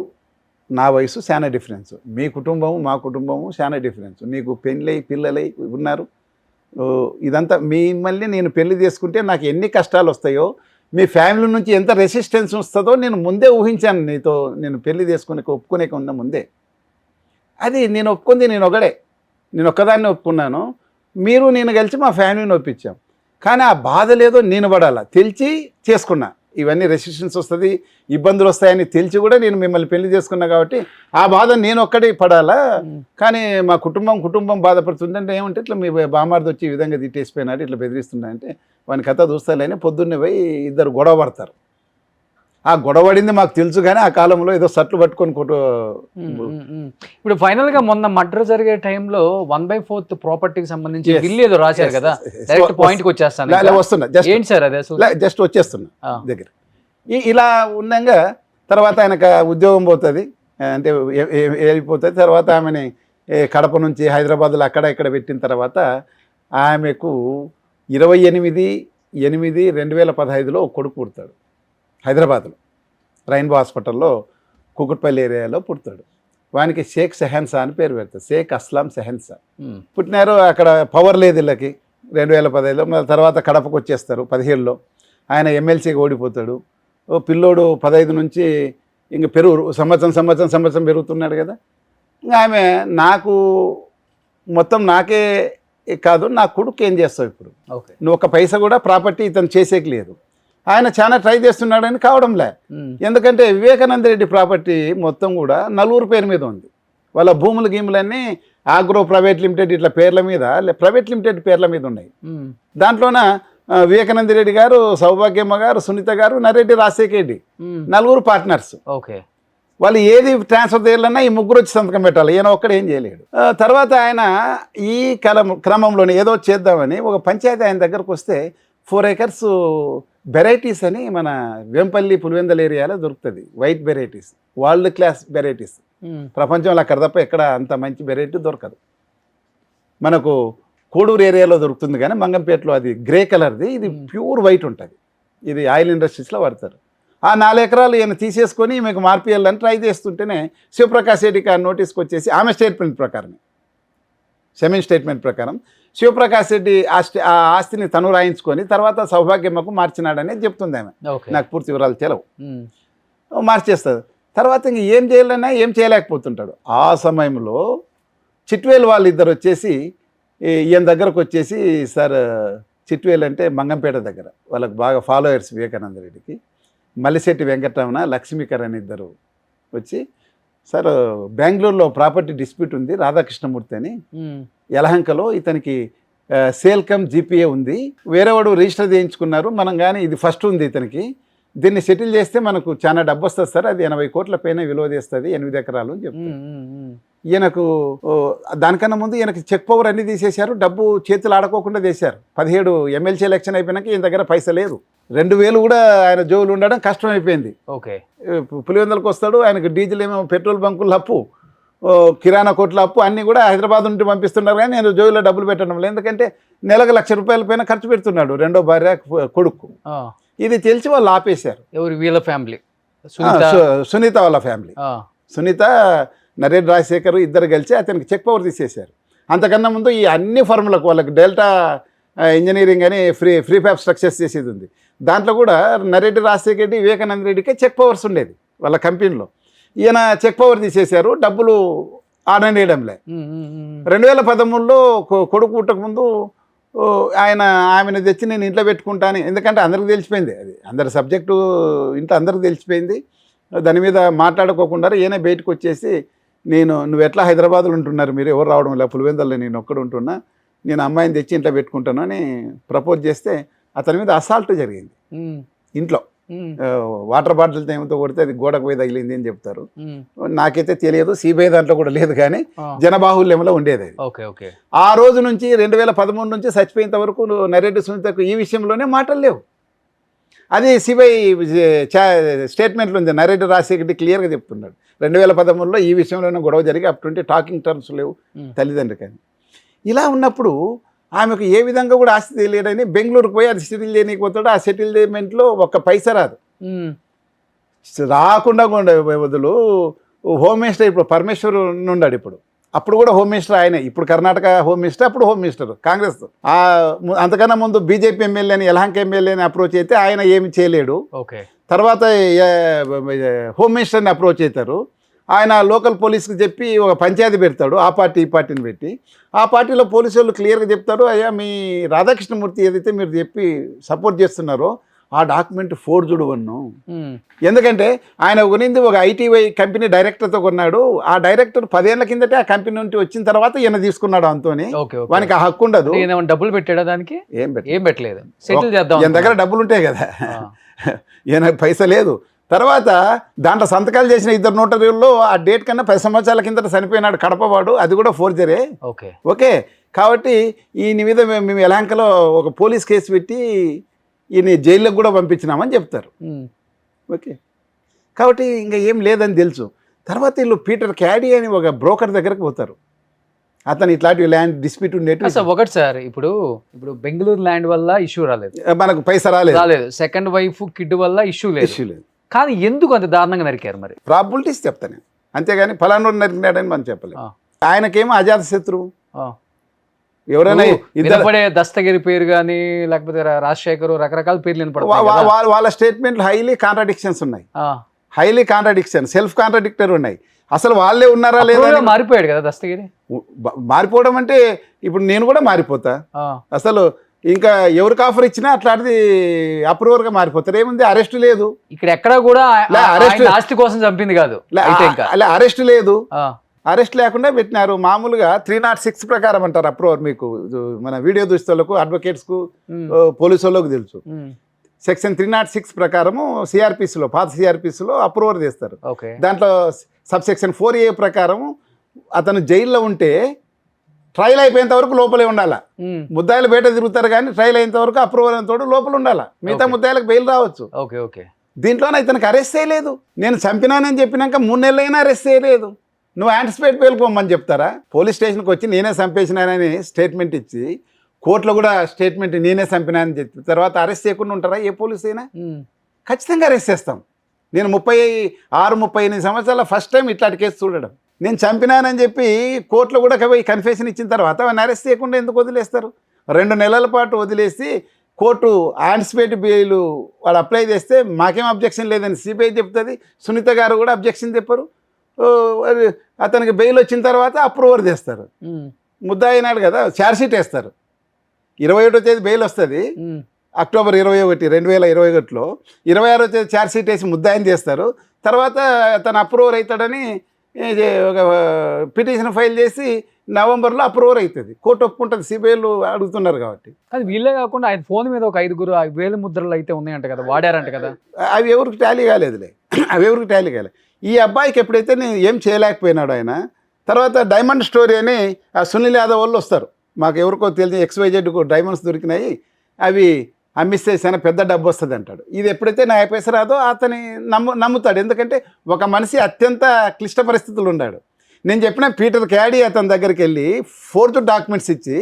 నా వయసు చాలా డిఫరెన్స్, మీ కుటుంబము మా కుటుంబము చాలా డిఫరెన్స్, నీకు పెళ్ళై పిల్లలై ఉన్నారు, ఇదంతా మిమ్మల్ని నేను పెళ్లి చేసుకుంటే నాకు ఎన్ని కష్టాలు వస్తాయో, మీ ఫ్యామిలీ నుంచి ఎంత రెసిస్టెన్స్ వస్తుందో నేను ముందే ఊహించాను, నీతో నేను పెళ్లి ఒప్పుకునే ఉందా ముందే. అది నేను ఒప్పుకుంది నేను ఒకడే, నేను ఒక్కదాన్ని ఒప్పుకున్నాను, మీరు నేను కలిసి మా ఫ్యామిలీని ఒప్పించాం. కానీ ఆ బాధ లేదో నేను పడాలా తెలిసి చేసుకున్నా. ఇవన్నీ రెసిస్టెన్స్ వస్తుంది, ఇబ్బందులు వస్తాయని తెలిసి కూడా నేను మిమ్మల్ని పెళ్లి చేసుకున్నా కాబట్టి ఆ బాధ నేను ఒక్కడే పడాలా. కానీ మా కుటుంబం బాధపడుతుంది అంటే ఏమంటే, ఇట్లా మీ బామార్ది వచ్చి ఈ విధంగా తిట్టేసిపోయినాడు, ఇట్లా బెదిరిస్తున్నా అంటే వాని కథ చూస్తాలేని పొద్దున్నే పోయి ఇద్దరు గొడవ పడతారు. ఆ గొడవడింది మాకు తెలుసు, కానీ ఆ కాలంలో ఏదో సట్లు పట్టుకొని ఇప్పుడు ఫైనల్ గా మొన్న మర్డర్ జరిగే టైంలో 1/4 ప్రాపర్టీకి సంబంధించి బిల్ ఏదో రాశారు కదా, డైరెక్ట్ పాయింట్ కి వచ్చేస్తాను. వస్తున్నా ఏంటి సార్ అదే, జస్ట్ వచ్చేస్తున్నా దగ్గర. ఇలా ఉన్నాగా తర్వాత ఆయనకు ఉద్యోగం పోతుంది, అంటే వెళ్ళిపోతుంది. తర్వాత ఆమెని కడప నుంచి హైదరాబాద్లో అక్కడ ఇక్కడ పెట్టిన తర్వాత ఆమెకు 28/8/2015లో ఒక కొడుకు పుడతాడు. హైదరాబాద్లో రైన్బో హాస్పిటల్లో కుకుట్పల్లి ఏరియాలో పుడతాడు. వానికి షేక్ సెహన్సా అని పేరు పెడతాడు, షేక్ అస్లాం సెహన్సా. పుట్టినారు, అక్కడ పవర్ లేదు వీళ్ళకి 2015లో. తర్వాత కడపకు వచ్చేస్తారు 17లో. ఆయన ఎమ్మెల్సీగా ఓడిపోతాడు. పిల్లోడు 15 నుంచి ఇంక సంవత్సరం పెరుగుతున్నాడు కదా. ఆమె నాకు మొత్తం నాకే కాదు, నా కొడుకు ఏం చేస్తావు ఇప్పుడు, నువ్వు ఒక పైసా కూడా ప్రాపర్టీ ఇతను చేసేకి లేదు. ఆయన చాలా ట్రై చేస్తున్నాడని కావడంలే. ఎందుకంటే వివేకానంద రెడ్డి ప్రాపర్టీ మొత్తం కూడా నలుగురు పేరు మీద ఉంది. వాళ్ళ గీములన్నీ ఆగ్రో ప్రైవేట్ లిమిటెడ్ ఇట్లా పేర్ల మీద, ప్రైవేట్ లిమిటెడ్ పేర్ల మీద ఉన్నాయి. దాంట్లోన వివేకానంద రెడ్డి గారు, సౌభాగ్యమ్మ గారు, సునీత గారు, నరెడ్డి, రాజశేఖర రెడ్డి, నలుగురు పార్ట్నర్స్. ఓకే, వాళ్ళు ఏది ట్రాన్స్ఫర్ చేయాలన్నా ఈ ముగ్గురు వచ్చి సంతకం పెట్టాలి, ఈయన ఒక్కడు ఏం చేయలేడు. తర్వాత ఆయన ఈ క్రమంలోనే ఏదో చేద్దామని ఒక పంచాయతీ ఆయన దగ్గరకు వస్తే 4 acres వెరైటీస్ అని మన వేంపల్లి పులివెందల ఏరియాలో దొరుకుతుంది. White varieties, world class varieties. ప్రపంచంలో అక్కడ తప్ప ఎక్కడ అంత మంచి వెరైటీ దొరకదు. మనకు కోడూరు ఏరియాలో దొరుకుతుంది, కానీ మంగంపేటలో అది గ్రే కలర్ది, ఇది ప్యూర్ వైట్ ఉంటుంది. ఇది ఆయిల్ ఇండస్ట్రీస్లో వాడతారు. ఆ 4 ఎకరాలు ఈయన తీసేసుకొని మీకు మార్పియాలని ట్రై చేస్తుంటేనే శివప్రకాష్ రెడ్డికి ఆ నోటీస్కి వచ్చేసి ఆమె స్టేట్మెంట్ ప్రకారం, సెమీన్ స్టేట్మెంట్ ప్రకారం శివప్రకాష్ రెడ్డి ఆ ఆస్తిని తను రాయించుకొని తర్వాత సౌభాగ్యమ్మకు మార్చినాడని చెప్తుంది ఆమె. నాకు పూర్తి వివరాలు తెలవు. మార్చేస్తుంది. తర్వాత ఇంక ఏం చేయాలన్నా ఏం చేయలేకపోతుంటాడు. ఆ సమయంలో చిట్వేలు వాళ్ళిద్దరు వచ్చేసి ఈయన దగ్గరకు వచ్చేసి, సార్ చిట్వేలు అంటే మంగంపేట దగ్గర, వాళ్ళకు బాగా ఫాలోయర్స్ వివేకానంద రెడ్డికి, మల్లిశెట్టి వెంకటరమణ, లక్ష్మీకర్ అని ఇద్దరు వచ్చి, సార్ బెంగళూరులో ప్రాపర్టీ డిస్ప్యూట్ ఉంది, రాధాకృష్ణమూర్తి అని, యలహంకలో ఇతనికి సేల్ కమ్ జీపీఏ ఉంది, వేరేవాడు రిజిస్టర్ చేయించుకున్నారు మనం, కానీ ఇది ఫస్ట్ ఉంది ఇతనికి, దీన్ని సెటిల్ చేస్తే మనకు చాలా డబ్బు వస్తుంది సార్, అది 80 కోట్ల పైన విలువ చేస్తుంది, 8 ఎకరాలు అని చెప్తారు. ఈయనకు దానికన్నా ముందు ఈయనకి చెక్ పవర్ అన్ని తీసేశారు, డబ్బు చేతులు ఆడుకోకుండా చేశారు. 17 ఎమ్మెల్సీ ఎలక్షన్ అయిపోయినాక ఈయన దగ్గర పైసా లేదు. 2000 కూడా ఆయన జోబులు ఉండడం కష్టం అయిపోయింది. ఓకే, పులివెందులకు వస్తాడు, ఆయనకు డీజిల్ ఏమో పెట్రోల్ బంకులు అప్పు, కిరాణా కొట్ల అప్పు అన్నీ కూడా హైదరాబాద్ నుండి పంపిస్తున్నారు. కానీ నేను జోబులో డబ్బులు పెట్టడం లేదు, ఎందుకంటే నెలకు ₹1,00,000 పైన ఖర్చు పెడుతున్నాడు రెండో భార్య కొడుకు. ఇది తెలిసి వాళ్ళు ఆపేశారు. ఎవరు? వీళ్ళ ఫ్యామిలీ, సునీత వాళ్ళ ఫ్యామిలీ. సునీత, నరేంద్ర రాజశేఖర్ ఇద్దరు కలిసి అతనికి చెక్ పవర్ తీసేశారు. అంతకన్నా ముందు ఈ అన్ని ఫర్ములకు వాళ్ళకి డెల్టా ఇంజనీరింగ్ అని ఫ్రీ ఫ్యాబ్ స్ట్రక్చర్స్ చేసేది ఉంది. దాంట్లో కూడా నరేంద్ర రాజశేఖర్ రెడ్డి, వివేకానంద రెడ్డికే చెక్ పవర్స్ ఉండేది వాళ్ళ కంపెనీలో. ఈయన చెక్ పవర్ తీసేశారు, డబ్బులు ఆర్డర్ చేయడంలే. 2013లో కొడుకు పుట్టకముందు ఆమెను తెచ్చి నేను ఇంట్లో పెట్టుకుంటాను, ఎందుకంటే అందరికి తెలిసిపోయింది, అది అందరి సబ్జెక్టు ఇంట్లో అందరికి తెలిసిపోయింది. దాని మీద మాట్లాడుకోకుండా ఈయన బయటకు వచ్చేసి, నువ్వు ఎట్లా హైదరాబాద్లో ఉంటున్నారు, మీరు ఎవరు రావడం లేదు, పులివెందుల్లో నేను ఒక్కడు ఉంటున్నా, నేను అమ్మాయిని తెచ్చి ఇంట్లో పెట్టుకుంటాను అని ప్రపోజ్ చేస్తే అతని మీద అసాల్ట్ జరిగింది ఇంట్లో. వాటర్ బాటిల్తో ఏమితో కొడితే అది గోడకు పోయి తగిలింది అని చెప్తారు. నాకైతే తెలియదు, సిబిఐ దాంట్లో కూడా లేదు, కానీ జనబాహుల్యంలో ఉండేది అది. ఆ రోజు నుంచి 2013 నుంచి చచ్చిపోయేంత వరకు నరేంద్ర సునీతకు ఈ విషయంలోనే మాటలు లేవు. అది సిబిఐ స్టేట్మెంట్లో ఉంది. నరేంద్ర రాజశేఖర్ క్లియర్గా చెప్తున్నాడు, 2013లో ఈ విషయంలోనే గొడవ జరిగి అప్పుడు టాకింగ్ టర్మ్స్ లేవు తల్లిదండ్రి. కానీ ఇలా ఉన్నప్పుడు ఆమెకు ఏ విధంగా కూడా ఆస్తి తెలియడని బెంగళూరుకు పోయి అది సెటిల్ చేయకపోతాడు. ఆ సెటిల్మెంట్లో ఒక్క పైసా రాదు. రాకుండా బదులు హోమ్ మినిస్టర్ ఇప్పుడు పరమేశ్వర్ ఉన్నాడు, అప్పుడు కూడా హోమ్ మినిస్టర్ ఆయనే. ఇప్పుడు కర్ణాటక హోమ్ మినిస్టర్, అప్పుడు హోమ్ మినిస్టర్ కాంగ్రెస్. అంతకన్నా ముందు బీజేపీ ఎమ్మెల్యేని, యలహంక ఎమ్మెల్యేని అప్రోచ్ అయితే ఆయన ఏమి చేయలేడు. తర్వాత హోమ్ మినిస్టర్ని అప్రోచ్ అవుతారు. ఆయన లోకల్ పోలీస్కి చెప్పి ఒక పంచాయతీ పెడతాడు, ఆ పార్టీ ఈ పార్టీని పెట్టి. ఆ పార్టీలో పోలీసు వాళ్ళు క్లియర్గా చెప్తాడు, అయ్యా మీ రాధాకృష్ణమూర్తి ఏదైతే మీరు చెప్పి సపోర్ట్ చేస్తున్నారో ఆ డాక్యుమెంట్ ఫోర్జుడు వన్ను. ఎందుకంటే ఆయన కొనింది ఒక ఐటీవై కంపెనీ డైరెక్టర్తో కొన్నాడు. ఆ డైరెక్టర్ 10 ఏళ్ల కిందటే ఆ కంపెనీ నుండి వచ్చిన తర్వాత ఈయన తీసుకున్నాడు. అంతోని వానికి ఆ హక్కు ఉండదు. డబ్బులు పెట్టాడా దానికి? ఏం పెట్టలేదు. ఈయన దగ్గర డబ్బులు ఉంటాయి కదా, ఈయన పైసా లేదు. తర్వాత దాంట్లో సంతకాలు చేసిన 2 నోటరీల్లో ఆ డేట్ కన్నా 10 సంవత్సరాల కిందట చనిపోయినాడు కడపవాడు, అది కూడా ఫోర్జరే. ఓకే, కాబట్టి ఈయన మీద మేము యలహంకలో ఒక పోలీస్ కేసు పెట్టి ఈయన జైల్లోకి కూడా పంపించినామని చెప్తారు. ఓకే, కాబట్టి ఇంకా ఏం లేదని తెలుసు. తర్వాత వీళ్ళు పీటర్ క్యాడీ అని ఒక బ్రోకర్ దగ్గరకు పోతారు. అతను ఇట్లాంటి ల్యాండ్ డిస్ప్యూట్ ఉండేది. ఒకటి సార్, ఇప్పుడు బెంగళూరు ల్యాండ్ వల్ల ఇష్యూ రాలేదు, మనకు పైసా రాలేదు. సెకండ్ వైఫ్ కిడ్ వల్ల ఇష్యూ లేదు. కానీ ఎందుకు అంత దారుణంగా నరికారు? మరి ప్రాబిలిటీస్ చెప్తాను, అంతేగాని ఫలానా నరికినాడని మనం చెప్పలేదు. ఆయనకేమో అజాత శత్రువు. ఎవరైనా వినపడే దస్తగిరి పేరు కానీ లేకపోతే రాజశేఖర్ రకరకాల పేర్లు వాళ్ళ స్టేట్మెంట్లు హైలీ కాంట్రాడిక్షన్స్ ఉన్నాయి, హైలీ కాంట్రాడిక్షన్, సెల్ఫ్ కాంట్రాడిక్టర్ ఉన్నాయి. అసలు వాళ్ళే ఉన్నారా లేదా? మారిపోయాడు కదా దస్తగిరి. మారిపోవడం అంటే ఇప్పుడు నేను కూడా మారిపోతా. అసలు ఇంకా ఎవరికి ఆఫర్ ఇచ్చినా అట్లాంటిది అప్రూవర్గా మారిపోతారు. ఏముంది, అరెస్ట్ లేదు ఇక్కడ ఎక్కడా కూడా. ఆస్తి కోసం చంపింది కాదు, అలా అరెస్ట్ లేదు. అరెస్ట్ లేకుండా పెట్టినారు. మామూలుగా 306 ప్రకారం అంటారు అప్రూవర్. మీకు మన వీడియో దృష్టిలకు, అడ్వకేట్స్కు, పోలీసు వాళ్ళకు తెలుసు. సెక్షన్ 306 ప్రకారము సిఆర్పిసిలో, పాత సిఆర్పిసిలో అప్రూవర్ చేస్తారు. దాంట్లో సబ్సెక్షన్ 4A ప్రకారం అతను జైల్లో ఉంటే ట్రయల్ అయిపోయేంత వరకు లోపలే ఉండాలా. ముద్దాయిలు బయట తిరుగుతారు కానీ ట్రయల్ అయినంత వరకు అప్రూవల్ అయినంత వరకు లోపల ఉండాలా. మిగతా ముద్దాయిలకు బెయిల్ రావచ్చు. దీంట్లోనే ఇతనికి అరెస్ట్ చేయలేదు. నేను చంపినానని చెప్పినాక 3 నెలలైనా అరెస్ట్ చేయలేదు. నువ్వు యాంటిసిపేట్ బెయిల్ పోమని చెప్తారా? పోలీస్ స్టేషన్కి వచ్చి నేనే చంపేసినానని స్టేట్మెంట్ ఇచ్చి, కోర్టులో కూడా స్టేట్మెంట్ నేనే చంపినానని చెప్పి తర్వాత అరెస్ట్ చేయకుండా ఉంటారా ఏ పోలీస్ అయినా? ఖచ్చితంగా అరెస్ట్ చేస్తాం. నేను 36-38 సంవత్సరాల ఫస్ట్ టైం ఇట్లాంటి కేసు చూడడం. నేను చంపినానని చెప్పి కోర్టులో కూడా కన్ఫెషన్ ఇచ్చిన తర్వాత వాడిని అరెస్ట్ చేయకుండా ఎందుకు వదిలేస్తారు? 2 నెలల పాటు వదిలేసి కోర్టు యాంటిసిపేట్ బెయిల్ వాడు అప్లై చేస్తే మాకేం అబ్జెక్షన్ లేదని సిబిఐ చెప్తుంది. సునీత గారు కూడా అబ్జెక్షన్ చెప్పరు. అతనికి బెయిల్ వచ్చిన తర్వాత అప్రూవర్ చేస్తారు. ముద్దాయి అయినాడు కదా, ఛార్జ్షీట్ వేస్తారు. 21వ తేదీ బెయిల్ వస్తుంది, అక్టోబర్ 21, 2021లో. 26వ తేదీ ఛార్జ్షీట్ వేసి ముద్దాయిని చేస్తారు. తర్వాత తను అప్రూవర్ అవుతాడని ఒక పిటిషన్ ఫైల్ చేసి నవంబర్లో అప్రూవల్ అవుతుంది, కోర్టు ఒప్పుకుంటుంది, సిబిఐలు అడుగుతున్నారు కాబట్టి. అది వీళ్ళే కాకుండా ఆయన ఫోన్ మీద ఒక 5 వేలు ముద్రలు అయితే ఉన్నాయంట కదా, వాడారంట కదా. అవి ఎవరికి టాలీ కాలేదులే, అవి ఎవరికి టాలీ కాలేదు. ఈ అబ్బాయికి ఎప్పుడైతే నేను ఏం చేయలేకపోయినాడు ఆయన, తర్వాత డైమండ్ స్టోరీ అని ఆ సునీల్ యాదవ్ వాళ్ళు వస్తారు, మాకు ఎవరికో తెలియదు XYZకు డైమండ్స్ దొరికినాయి, అవి అమ్మిస్తే చాలా పెద్ద డబ్బు వస్తుంది అంటాడు. ఇది ఎప్పుడైతే నా పైస రాదో అతని నమ్ముతాడు, ఎందుకంటే ఒక మనిషి అత్యంత క్లిష్ట పరిస్థితులు ఉన్నాడు. నేను చెప్పిన పీటర్ క్యాడీ అతని దగ్గరికి వెళ్ళి ఫోర్త్ డాక్యుమెంట్స్ ఇచ్చి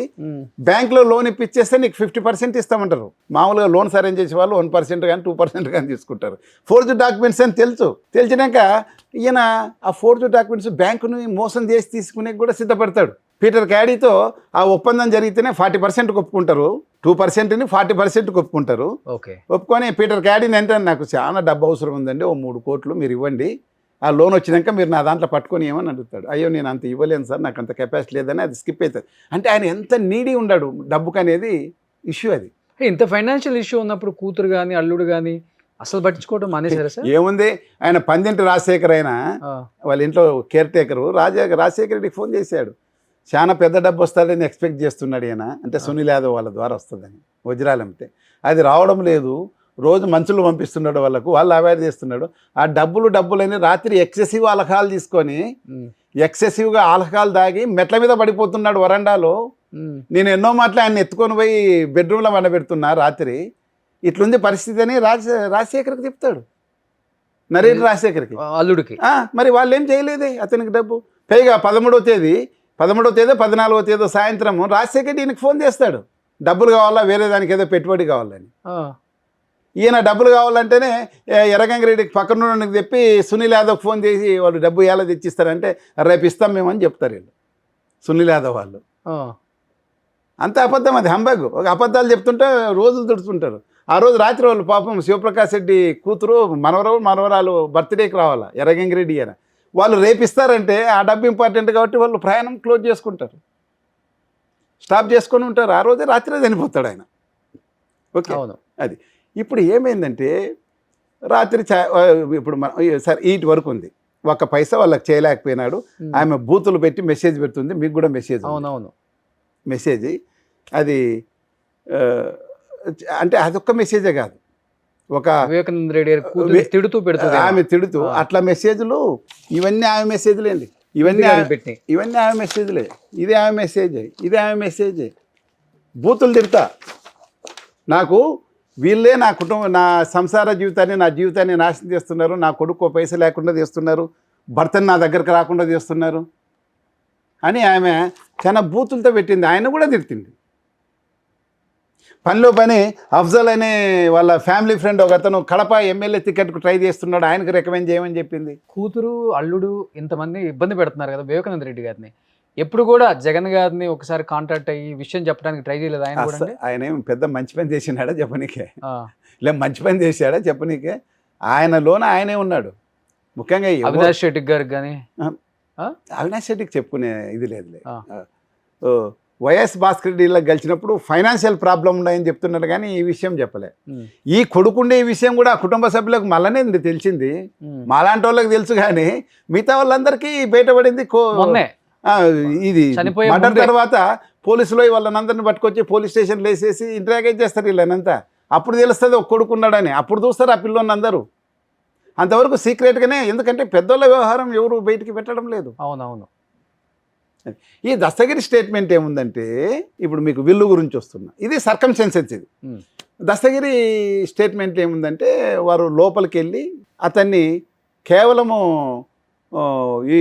బ్యాంక్లో లోన్ ఇప్పించేస్తే నీకు 50% ఇస్తామంటారు. మామూలుగా లోన్స్ అరేంజ్ చేసే వాళ్ళు 1% కానీ 2% కానీ తీసుకుంటారు. ఫోర్త్ డాక్యుమెంట్స్ అని తెలిసినాక ఈయన ఆ ఫోర్త్ డాక్యుమెంట్స్ బ్యాంకుని మోసం చేసి తీసుకునే కూడా సిద్ధపడతాడు. పీటర్ క్యాడీతో ఆ ఒప్పందం జరిగితేనే 40% ఒప్పుకుంటారు, 2%ని 40% ఒప్పుకుంటారు. ఒప్పుకొని పీటర్ క్యాడీని అంటే నాకు చాలా డబ్బు అవసరం ఉందండి, ఓ 3 కోట్లు మీరు ఇవ్వండి, ఆ లోన్ వచ్చినాక మీరు నా దాంట్లో పట్టుకొని ఏమని అడుగుతాడు. అయ్యో నేను అంత ఇవ్వలేను సార్, నాకు అంత కెపాసిటీ లేదని అది స్కిప్ అవుతుంది. అంటే ఆయన ఎంత నీడీ ఉన్నాడు డబ్బుకు అనేది ఇష్యూ. అది ఇంత ఫైనాన్షియల్ ఇష్యూ ఉన్నప్పుడు కూతురు కానీ అల్లుడు కానీ అసలు పట్టించుకోవడం మానేశారా సార్? ఏముంది, ఆయన పందింటి రాజశేఖర్ అయినా వాళ్ళ ఇంట్లో కేర్ టేకరు రాజశేఖర్ రెడ్డికి ఫోన్ చేశాడు, చాలా పెద్ద డబ్బు వస్తుందని ఎక్స్పెక్ట్ చేస్తున్నాడు ఈయన, అంటే సునీల్ యాదవ్ వాళ్ళ ద్వారా వస్తుందని వజ్రాలు అమ్మితే. అది రావడం లేదు, రోజు మంచులు పంపిస్తున్నాడు వాళ్ళకు, వాళ్ళు అవాయిడ్ చేస్తున్నాడు. ఆ డబ్బులని రాత్రి ఎక్సెసివ్ ఆల్కహాల్ తీసుకొని ఎక్సెసివ్గా ఆల్కహాల్ తాగి మెట్ల మీద పడిపోతున్నాడు వరండాలో. నేను ఎన్నో మాటలు ఆయన ఎత్తుకొని పోయి బెడ్రూమ్లో వండబెడుతున్నా రాత్రి, ఇట్లుంది పరిస్థితి అని రాజశేఖర్కి చెప్తాడు, నరేంద్ర రాజశేఖర్కి అల్లుడికి. మరి వాళ్ళు ఏం చేయలేదే అతనికి డబ్బు. పైగా 13వ తేదీ 14వ తేదీ సాయంత్రం రాజశేఖర్ ఈయనకి ఫోన్ చేస్తాడు, డబ్బులు కావాలా, వేరే దానికి ఏదో పెట్టుబడి కావాలని. ఈయన డబ్బులు కావాలంటేనే ఎర్రగంగిరెడ్డికి పక్కన చెప్పి సునీల్ యాదవ్ ఫోన్ చేసి వాళ్ళు డబ్బు ఎలా తెచ్చిస్తారంటే రేపు ఇస్తాం మేము అని చెప్తారు వీళ్ళు, సునీల్ యాదవ్ వాళ్ళు. అంత అబద్ధం, అది హంబగ్. ఒక అబద్ధాలు చెప్తుంటే రోజులు తుడుచుకుంటారు. ఆ రోజు రాత్రి వాళ్ళు పాపం శివప్రకాష్ రెడ్డి కూతురు మనవరాలు బర్త్డేకి రావాలా ఎర్రగంగిరెడ్డి అని, వాళ్ళు రేపిస్తారంటే ఆ డబ్బు ఇంపార్టెంట్ కాబట్టి వాళ్ళు ప్రయాణం క్లోజ్ చేసుకుంటారు, స్టాప్ చేసుకొని ఉంటారు. ఆ రోజే రాత్రి చనిపోతాడు ఆయన. ఓకే, అది. ఇప్పుడు ఏమైందంటే రాత్రి ఇప్పుడు సరే ఈటి వరకు ఉంది, ఒక్క పైసా వాళ్ళకి చేయలేకపోయినాడు. ఆమె బూతులు పెట్టి మెసేజ్ పెడుతుంది, మీకు కూడా మెసేజ్. అవునవును, మెసేజ్ అది అంటే అదొక్క మెసేజే కాదు, ఒక వివేకానంద రెడ్డి తిడుతూ పెడుతుంది, ఆమె తిడుతూ అట్లా మెసేజ్లు. ఇవన్నీ ఆమె మెసేజ్లేండి, ఇవన్నీ ఆమె మెసేజ్లే. ఇదే ఆమె మెసేజ్, ఇదే ఆమె మెసేజ్. బూతులు తిడతా, నాకు వీళ్ళే నా నా సంసార జీవితాన్ని, నా జీవితాన్ని నాశనం చేస్తున్నారు, నా కొడుకు పైస లేకుండా చేస్తున్నారు, భర్తను నా దగ్గరకు రాకుండా చేస్తున్నారు అని ఆమె చాలా బూతులతో పెట్టింది. ఆయన కూడా తిడుతుంది. పనిలో పని అఫ్జల్ అనే వాళ్ళ ఫ్యామిలీ ఫ్రెండ్ ఒక అతను కడప ఎమ్మెల్యే టికెట్కు ట్రై చేస్తున్నాడు, ఆయనకు రికమెండ్ చేయమని చెప్పింది. కూతురు అల్లుడు ఇంతమంది ఇబ్బంది పెడుతున్నారు కదా వివేకానంద రెడ్డి గారిని, ఎప్పుడు కూడా జగన్ గారిని ఒకసారి కాంటాక్ట్ అయ్యి విషయం చెప్పడానికి ట్రై చేయలేదు ఆయన కూడా? ఆయన ఏం పెద్ద మంచి పని చేసినాడా చెప్పనీకే, లే మంచి పని చేశాడా చెప్పనీకే, ఆయనలోన ఆయనే ఉన్నాడు. ముఖ్యంగా అవినాష్ రెడ్డి గారికి కానీ, అవినాష్ రెడ్డికి చెప్పుకునే ఇది లేదులే. వైఎస్ భాస్కర్ రెడ్డిలకు గెలిచినప్పుడు ఫైనాన్షియల్ ప్రాబ్లం ఉన్నాయని చెప్తున్నారు కానీ ఈ విషయం చెప్పలే. ఈ కొడుకుండే ఈ విషయం కూడా కుటుంబ సభ్యులకు మళ్ళనే తెలిసింది, మాలాంటి వాళ్ళకి తెలుసు కానీ మిగతా వాళ్ళందరికీ బయటపడింది. ఇది మర్డర్ తర్వాత పోలీసులో వాళ్ళనందరిని పట్టుకొచ్చి పోలీస్ స్టేషన్లో వేసేసి ఇంటరాగేట్ చేస్తారు వీళ్ళనంతా. అప్పుడు తెలుస్తుంది ఒక కొడుకున్నాడని, అప్పుడు చూస్తారు ఆ పిల్లోని అందరూ. అంతవరకు సీక్రెట్గానే, ఎందుకంటే పెద్దోళ్ళ వ్యవహారం ఎవరు బయటికి పెట్టడం లేదు. అవునవును. ఈ దస్తగిరి స్టేట్మెంట్ ఏముందంటే, ఇప్పుడు మీకు విల్లు గురించి వస్తున్నా, ఇది సర్కమ్స్టెన్సెస్. ఇది దస్తగిరి స్టేట్మెంట్ ఏముందంటే, వారు లోపలికి వెళ్ళి అతన్ని కేవలము ఈ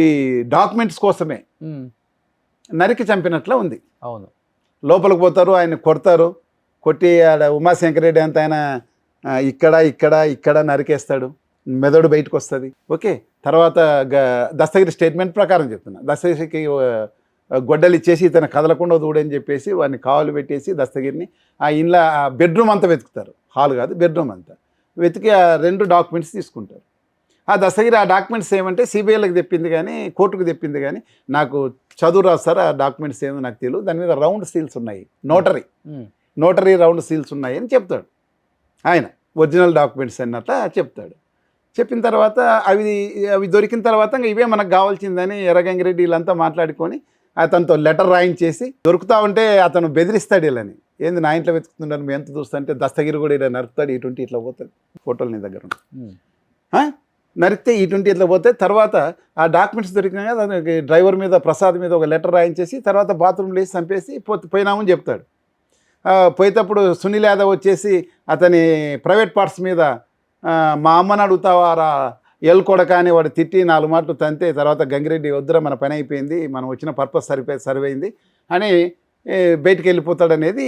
డాక్యుమెంట్స్ కోసమే నరికి చంపినట్లా ఉంది. అవును, లోపలికి పోతారు, ఆయన కొడతారు, కొట్టి ఆడ ఉమాశంకర్ రెడ్డి అంత ఆయన ఇక్కడ ఇక్కడ ఇక్కడ నరికేస్తాడు, మెదడు బయటకు వస్తుంది. ఓకే, తర్వాత దస్తగిరి స్టేట్మెంట్ ప్రకారం చెప్తున్నా, దస్తగిరికి గొడ్డలు ఇచ్చేసి ఇతను కదలకుండా దూడని చెప్పేసి వాడిని కావలు పెట్టేసి దస్తగిరిని ఆ ఇంట్లో బెడ్రూమ్ అంతా వెతుకుతారు, హాల్ కాదు బెడ్రూమ్ అంతా వెతికి ఆ 2 డాక్యుమెంట్స్ తీసుకుంటారు. ఆ దస్తగిరి ఆ డాక్యుమెంట్స్ ఏమంటే సిబిఐలకు తెప్పింది కానీ కోర్టుకు తెప్పింది కానీ నాకు చదువు రాదు సార్, ఆ డాక్యుమెంట్స్ ఏమో నాకు తెలియదు, దాని మీద రౌండ్ సీల్స్ ఉన్నాయి, నోటరీ రౌండ్ సీల్స్ ఉన్నాయి అని చెప్తాడు ఆయన. ఒరిజినల్ డాక్యుమెంట్స్ అన్నట్ల చెప్తాడు. చెప్పిన తర్వాత అవి దొరికిన తర్వాత ఇవే మనకు కావాల్సిందని ఎర్రగంగిరెడ్డి వీళ్ళంతా మాట్లాడుకొని అతనితో లెటర్ రాయించేసి దొరుకుతా ఉంటే అతను బెదిరిస్తాడు వీళ్ళని. ఏంది నా ఇంట్లో వెతుకుతున్నారు, మీ ఎంత చూస్తా అంటే దస్తగిరి కూడా ఇలా నరుకుతాడు, ఇటువంటి ఇట్లా పోతుంది, ఫోటోలు నీ దగ్గర ఉంటాయి. నరికితే ఇటువంటి ఇట్లా పోతే తర్వాత ఆ డాక్యుమెంట్స్ దొరికినాక దానికి డ్రైవర్ మీద ప్రసాద్ మీద ఒక లెటర్ రాయించేసి తర్వాత బాత్రూమ్లో వేసి చంపేసి పోయినామని చెప్తాడు. పోయేటప్పుడు సునీల్ యాదవ్ వచ్చేసి అతని ప్రైవేట్ పార్ట్స్ మీద మా అమ్మని అడుగుతావారా కొడక అని వాడు తిట్టి 4 మాటలు తంతే తర్వాత గంగిరెడ్డి వద్దురా మన పని అయిపోయింది, మనం వచ్చిన పర్పస్ సరిపోయింది అని బయటికి వెళ్ళిపోతాడనేది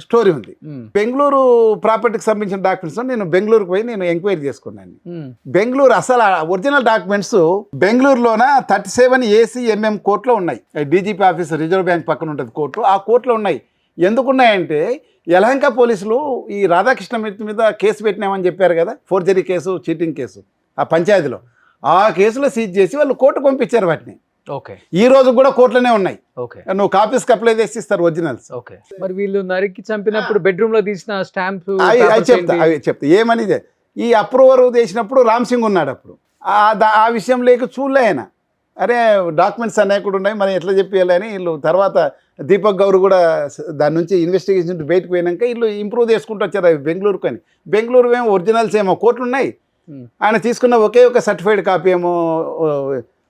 స్టోరీ ఉంది. బెంగళూరు ప్రాపర్టీకి సంబంధించిన డాక్యుమెంట్స్ నేను బెంగళూరుకు పోయి నేను ఎంక్వైరీ చేసుకున్నాను. బెంగళూరు అసలు ఒరిజినల్ డాక్యుమెంట్స్ బెంగళూరులోన 37 ACMM కోర్టులో ఉన్నాయి. డీజీపీ ఆఫీస్ రిజర్వ్ బ్యాంక్ పక్కన ఉంటుంది కోర్టు, ఆ కోర్టులో ఉన్నాయి. ఎందుకున్నాయంటే యలహంక పోలీసులు ఈ రాధాకృష్ణ మీద కేసు పెట్టినామని చెప్పారు కదా, ఫోర్జరీ కేసు, చీటింగ్ కేసు ఆ పంచాయతీలో, ఆ కేసులో సీజ్ చేసి వాళ్ళు కోర్టు పంపించారు వాటిని. ఓకే, ఈ రోజు కూడా కోర్టులోనే ఉన్నాయి. ఓకే, నువ్వు కాపీస్కి అప్లై చేసి ఇస్తారు ఒరిజినల్స్. ఓకే, మరి వీళ్ళు నరికి చంపినప్పుడు బెడ్రూమ్ లో తీసిన స్టాంప్స్ అవి చెప్తా ఏమని ఈ అప్రూవర్ చేసినప్పుడు రామ్ సింగ్ ఉన్నాడు అప్పుడు. ఆ విషయం లేక చూడలే ఆయన. అరే డాక్యుమెంట్స్ అనేకుడు ఉన్నాయి, మనం ఎట్లా చెప్పేయాలి అని వీళ్ళు తర్వాత దీపక్ గౌర్ కూడా దాని నుంచి ఇన్వెస్టిగేషన్ బయటకు పోయినాక వీళ్ళు ఇంప్రూవ్ చేసుకుంటూ వచ్చారు అవి బెంగళూరుకు అని. బెంగళూరు ఏమో ఒరిజినల్స్ ఏమో కోర్టులు ఉన్నాయి. ఆయన తీసుకున్న ఒకే ఒక సర్టిఫైడ్ కాపీ ఏమో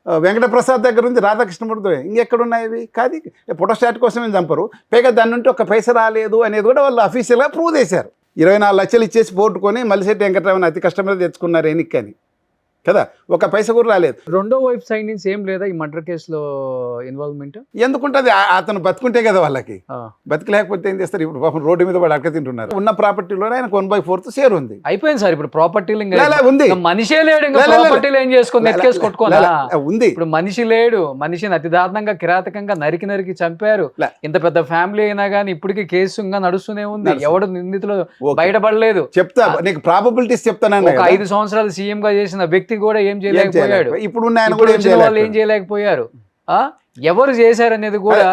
వెంకటప్రసాద్ దగ్గర ఉంది, రాధాకృష్ణమూర్తి ఇంకెక్కడున్నాయి ఇవి కాదు. ఫోటోస్టాట్ కోసమే చంపరు, పైగా దాని నుండి ఒక పైస రాలేదు అనేది కూడా వాళ్ళు అఫీషియల్గా ప్రూవ్ చేశారు. 24 లక్షలు ఇచ్చేసి పోట్టుకొని మల్లిశెట్టి వెంకటరామన్ అతి కష్టం మీద తెచ్చుకున్నారు ఎన్నికని కదా, ఒక పైస కూడా రాలేదు. రెండో వైపు సైడ్ నుంచి ఏం లేదా ఈ మర్డర్ కేసులో ఇన్వాల్వ్మెంట్? ఎందుకుంటుంది, అతను బతుకుంటే కదా వాళ్ళకి, బతికలేకపోతే ఏం చేస్తారు? ఇప్పుడు పాపం రోడ్డు మీద వాడు అడక తింటున్నారు. ఉన్న ప్రాపర్టీలో ఆయన 1/4 షేర్ ఉంది. అయిపోయింది సార్, ఇప్పుడు ప్రాపర్టీలు ఉంది, మనిషే లేడు, ప్రాపర్టీలు ఏం చేసుకుని ఎత్తుకేసి కొట్టుకోవాలా ఉంది. ఇప్పుడు మనిషి లేడు, మనిషిని అతి దారుణంగా కిరాతకంగా నరికి చంపారు. ఇంత పెద్ద ఫ్యామిలీ అయినా కానీ ఇప్పటికీ కేసు ఇంకా నడుస్తూనే ఉంది, ఎవడు నిందితులు బయటపడలేదు. చెప్తా నీకు ప్రాబబిలిటీస్ చెప్తాను. 5 సంవత్సరాలు సీఎం గా చేసిన వ్యక్తి కూడా ఏం చేయలేకపోయాడు, ఇప్పుడు వాళ్ళు ఏం చేయలేకపోయారు. ఎవరు చేశారనేది కూడా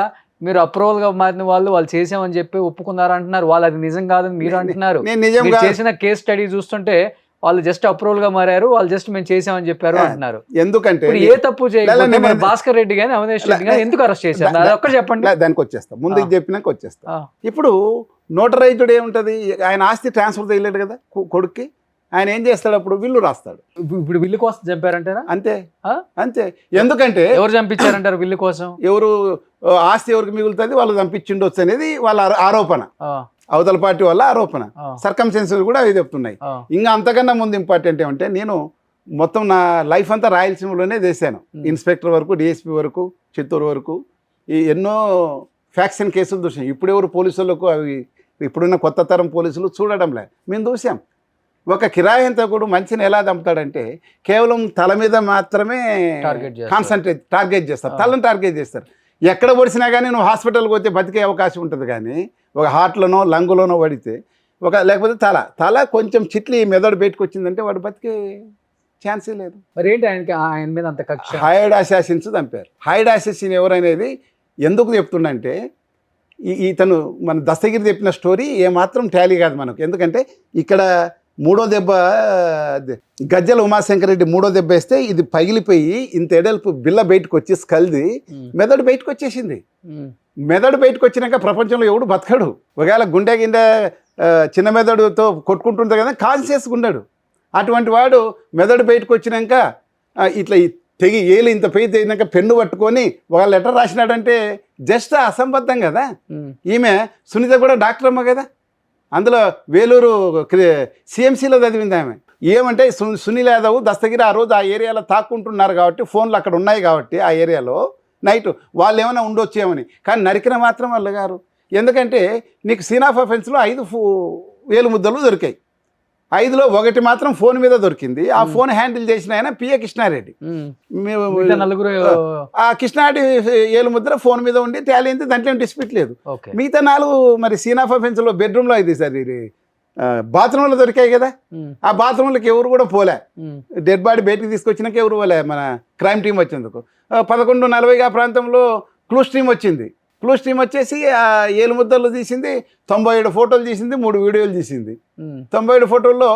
మీరు అప్రూవల్ గా మారిన వాళ్ళు చేసామని చెప్పి ఒప్పుకున్నారు అంటున్నారు. వాళ్ళు అది నిజం కాదని మీరు అంటున్నారు. మీరు చేసిన కేస్ స్టడీ చూస్తుంటే వాళ్ళు జస్ట్ అప్రూవల్ గా మారారు, వాళ్ళు జస్ట్ మేము చేసామని చెప్పారు అంటున్నారు. ఎందుకంటే ఏ తప్పు చేయలేదు భాస్కర్ రెడ్డి గానీ అవినేష్ రెడ్డి గానీ ఎందుకు అరెస్ట్ చేశారు? అది ఒక్కటి చెప్పండి. దానికి వచ్చేస్తా, ముందుకు చెప్పినాక వచ్చేస్తా. ఇప్పుడు నోటరైజ్డ్ ఏముంటది, ఆయన ఆస్తి ట్రాన్స్ఫర్ చేయలేడు కదా కొడుక్కి, ఆయన ఏం చేస్తాడు అప్పుడు విల్లు రాస్తాడు. ఇప్పుడు విల్లు కోసం చంపారంటారా? అంతే అంతే. ఎందుకంటే ఎవరు చంపించారంటారు విల్లు కోసం? ఎవరు ఆస్తి ఎవరికి మిగులుతుంది వాళ్ళు చంపించిండొచ్చు అనేది వాళ్ళ ఆరోపణ, అవతల పార్టీ వాళ్ళ ఆరోపణ. సర్కమ్స్టెన్సెస్ కూడా అవి చెప్తున్నాయి. ఇంకా అంతకన్నా ముందు ఇంపార్టెంట్ ఏమంటే నేను మొత్తం నా లైఫ్ అంతా రాయలసీమలోనే చేశాను. ఇన్స్పెక్టర్ వరకు, డిఎస్పీ వరకు, చిత్తూరు వరకు ఈ ఎన్నో ఫ్యాక్షన్ కేసులు చూసాం. ఇప్పుడెవరు పోలీసులకు అవి ఇప్పుడున్న కొత్త తరం పోలీసులు చూడడంలే, మేము చూసాం. ఒక కిరాయింతకుడు మంచిని ఎలా చంపుతాడంటే కేవలం తల మీద మాత్రమే టార్గెట్ చేస్తారు, తలను టార్గెట్ చేస్తారు. ఎక్కడ పొడిచినా కానీ నువ్వు హాస్పిటల్కి పోతే బతికే అవకాశం ఉంటుంది, కానీ ఒక హార్ట్లోనో లంగులోనో పడితే లేకపోతే తల కొంచెం చిట్లి మెదడు బయటకు వచ్చిందంటే వాడు బతికే ఛాన్సే లేదు. మరి ఏంటి ఆయన మీద అంత కక్ష? హైడ్ అసాసిన్స్ చంపారు. హైడ్ అసాసిన్ ఎవరనేది ఎందుకు చెప్తుండంటే ఇతను మన దస్తగిరి చెప్పిన స్టోరీ ఏమాత్రం టాలీ కాదు మనకు. ఎందుకంటే ఇక్కడ 3వ దెబ్బ గజ్జల ఉమాశంకర్ రెడ్డి 3వ దెబ్బ వేస్తే ఇది పగిలిపోయి ఇంత ఎడల్పు బిల్ల బయటకు వచ్చి స్కల్ది మెదడు బయటకు వచ్చేసింది. మెదడు బయటకు వచ్చినాక ప్రపంచంలో ఎవడు బతకడు. ఒకవేళ గుండె చిన్న మెదడుతో కొట్టుకుంటుంది కదా, కాన్షియస్గా ఉండడు. అటువంటి వాడు మెదడు బయటకు వచ్చినాక ఇట్లా తెగి ఏలు ఇంత పెయి తెగినాక పెన్ను పట్టుకొని ఒక లెటర్ రాసినాడంటే జస్ట్ అసంబద్ధం కదా. ఈమె సునీత కూడా డాక్టర్ అమ్మ కదా, అందులో వేలూరు సిఎంసీలో చదివింది ఆమె. ఏమంటే సునీల్ యాదవ్ దస్తగిరి ఆ రోజు ఆ ఏరియాలో తాక్కుంటున్నారు కాబట్టి, ఫోన్లు అక్కడ ఉన్నాయి కాబట్టి ఆ ఏరియాలో నైట్ వాళ్ళు ఏమైనా ఉండొచ్చేమని. కానీ నరికిన మాత్రం వాళ్ళు గారు. ఎందుకంటే నీకు సీన్ ఆఫ్ అఫెన్స్లో 5 వేలు ముద్దలు దొరికాయి. 5లో 1 మాత్రం ఫోన్ మీద దొరికింది. ఆ ఫోన్ హ్యాండిల్ చేసిన ఆయన పిఏ కృష్ణారెడ్డి. ఆ కృష్ణారెడ్డి ఏలు ముద్ర ఫోన్ మీద ఉండి తేలింది, దాంట్లో ఏం డిస్ప్యూట్ లేదు. మిగతా 4 మరి సీన్ ఆఫ్ అఫెన్స్ లో బెడ్రూమ్ లో ఇది సార్ ఇది బాత్రూంలో దొరికాయి కదా, ఆ బాత్రూంలోకి ఎవరు కూడా పోలే. డెడ్ బాడీ బయటకు తీసుకొచ్చినాక ఎవరు పోలే. మన క్రైమ్ టీం వచ్చేందుకు 11:40 ఆ ప్రాంతంలో క్లూస్ టీం వచ్చింది. క్లూస్ టీం వచ్చేసి ఆ ఏలు ముద్దలు తీసింది, 97 ఫోటోలు తీసింది, 3 వీడియోలు తీసింది. 97 ఫోటోల్లో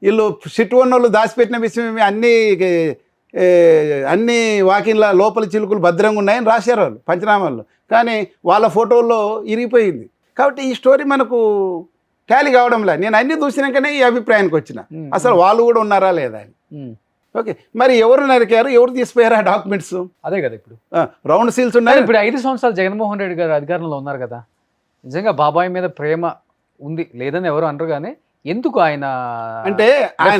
ఇల్లు సిట్ వన్ వాళ్ళు దాచిపెట్టిన విషయం అన్నీ అన్ని వాకిన్ల లోపల చిలుకలు భద్రంగా ఉన్నాయని రాశారు వాళ్ళు పంచనామాల్లో. కానీ వాళ్ళ ఫోటోల్లో ఇరిగిపోయింది. కాబట్టి ఈ స్టోరీ మనకు టాలీ కావడంలే. నేను అన్ని చూసినాకనే ఈ అభిప్రాయానికి వచ్చిన, అసలు వాళ్ళు కూడా ఉన్నారా లేదా అని. ఓకే, మరి ఎవరు నరికారు, ఎవరు తీసిపోయారు ఆ డాక్యుమెంట్స్? అదే కదా ఇప్పుడు రౌండ్ సీల్స్ ఉన్నాయి. ఇప్పుడు 5 సంవత్సరాలు జగన్మోహన్ రెడ్డి గారు అధికారంలో ఉన్నారు కదా, నిజంగా బాబాయ్ మీద ప్రేమ ఉంది లేదని ఎవరు అనరు, కానీ ఎందుకు ఆయన అంటే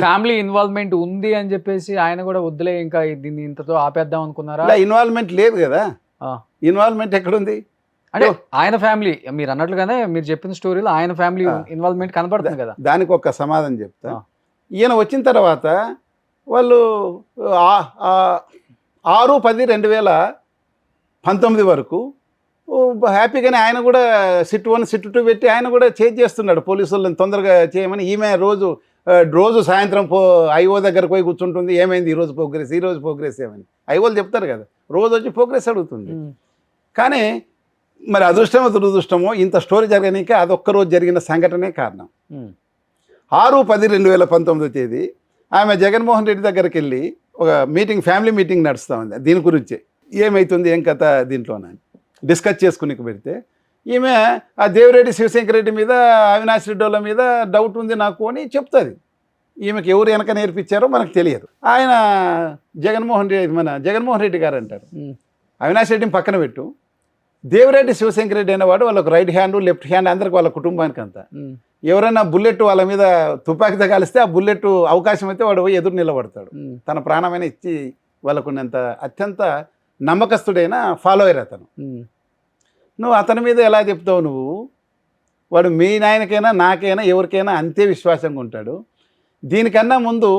ఫ్యామిలీ ఇన్వాల్వ్మెంట్ ఉంది అని చెప్పేసి ఆయన కూడా వద్దులే ఇంకా దీన్ని ఇంతతో ఆపేద్దాం అనుకున్నారా? ఇన్వాల్వ్మెంట్ లేదు కదా. ఇన్వాల్వ్మెంట్ ఎక్కడుంది అంటే ఆయన ఫ్యామిలీ, మీరు అన్నట్లుగానే మీరు చెప్పిన స్టోరీలో ఆయన ఫ్యామిలీ ఇన్వాల్వ్మెంట్ కనపడుతుంది కదా. దానికి ఒక సమాధానం చెప్తా. ఈయన వచ్చిన తర్వాత వాళ్ళు 6/10/2019 వరకు హ్యాపీగానే ఆయన కూడా సిట్ 1 సిట్ 2 పెట్టి ఆయన కూడా చేస్తున్నాడు పోలీసు వాళ్ళని తొందరగా చేయమని. ఈమె రోజు సాయంత్రం ఐఓ దగ్గరకు పోయి కూర్చుంటుంది, ఏమైంది ఈరోజు ప్రోగ్రెస్ ఏమైంది, ఐఓలు చెప్తారు కదా, రోజు వచ్చి ప్రోగ్రెస్ అడుగుతుంది. కానీ మరి అదృష్టమో దురదృష్టమో ఇంత స్టోరీ జరగనీకే అదొక్కరోజు జరిగిన సంఘటనే కారణం. 6/10/2019 ఆమె జగన్మోహన్ రెడ్డి దగ్గరికి వెళ్ళి ఒక ఫ్యామిలీ మీటింగ్ నడుస్తూ ఉంది దీని గురించి, ఏమవుతుంది ఏం కథ దీంట్లోనని డిస్కస్ చేసుకుని పెడితే, ఈమె ఆ దేవిరెడ్డి శివశంకర్ రెడ్డి మీద అవినాష్ రెడ్డి వాళ్ళ మీద డౌట్ ఉంది నాకు అని చెప్తుంది. ఈమెకి ఎవరు వెనక నేర్పించారో మనకు తెలియదు. ఆయన జగన్మోహన్ రెడ్డి గారు అంటారు, అవినాష్ రెడ్డిని పక్కన పెట్టు, దేవిరెడ్డి శివశంకర్ రెడ్డి అనేవాడు వాళ్ళకు రైట్ హ్యాండ్ లెఫ్ట్ హ్యాండ్ అందరికి, వాళ్ళ కుటుంబానికి అంతా. ఎవరైనా బుల్లెట్ వాళ్ళ మీద తుపాకీతో కలిస్తే ఆ బుల్లెట్ అవకాశం అయితే వాడు పోయి ఎదురు నిలబడతాడు. తన ప్రాణమైన ఇచ్చి వాళ్ళకున్నంత అత్యంత నమ్మకస్తుడైన ఫాలోయర్ అతను. నువ్వు అతని మీద ఎలా చెప్తావు? నువ్వు వాడు మీ నాయనకైనా నాకైనా ఎవరికైనా అంతే విశ్వాసంగా ఉంటాడు. దీనికన్నా ముందు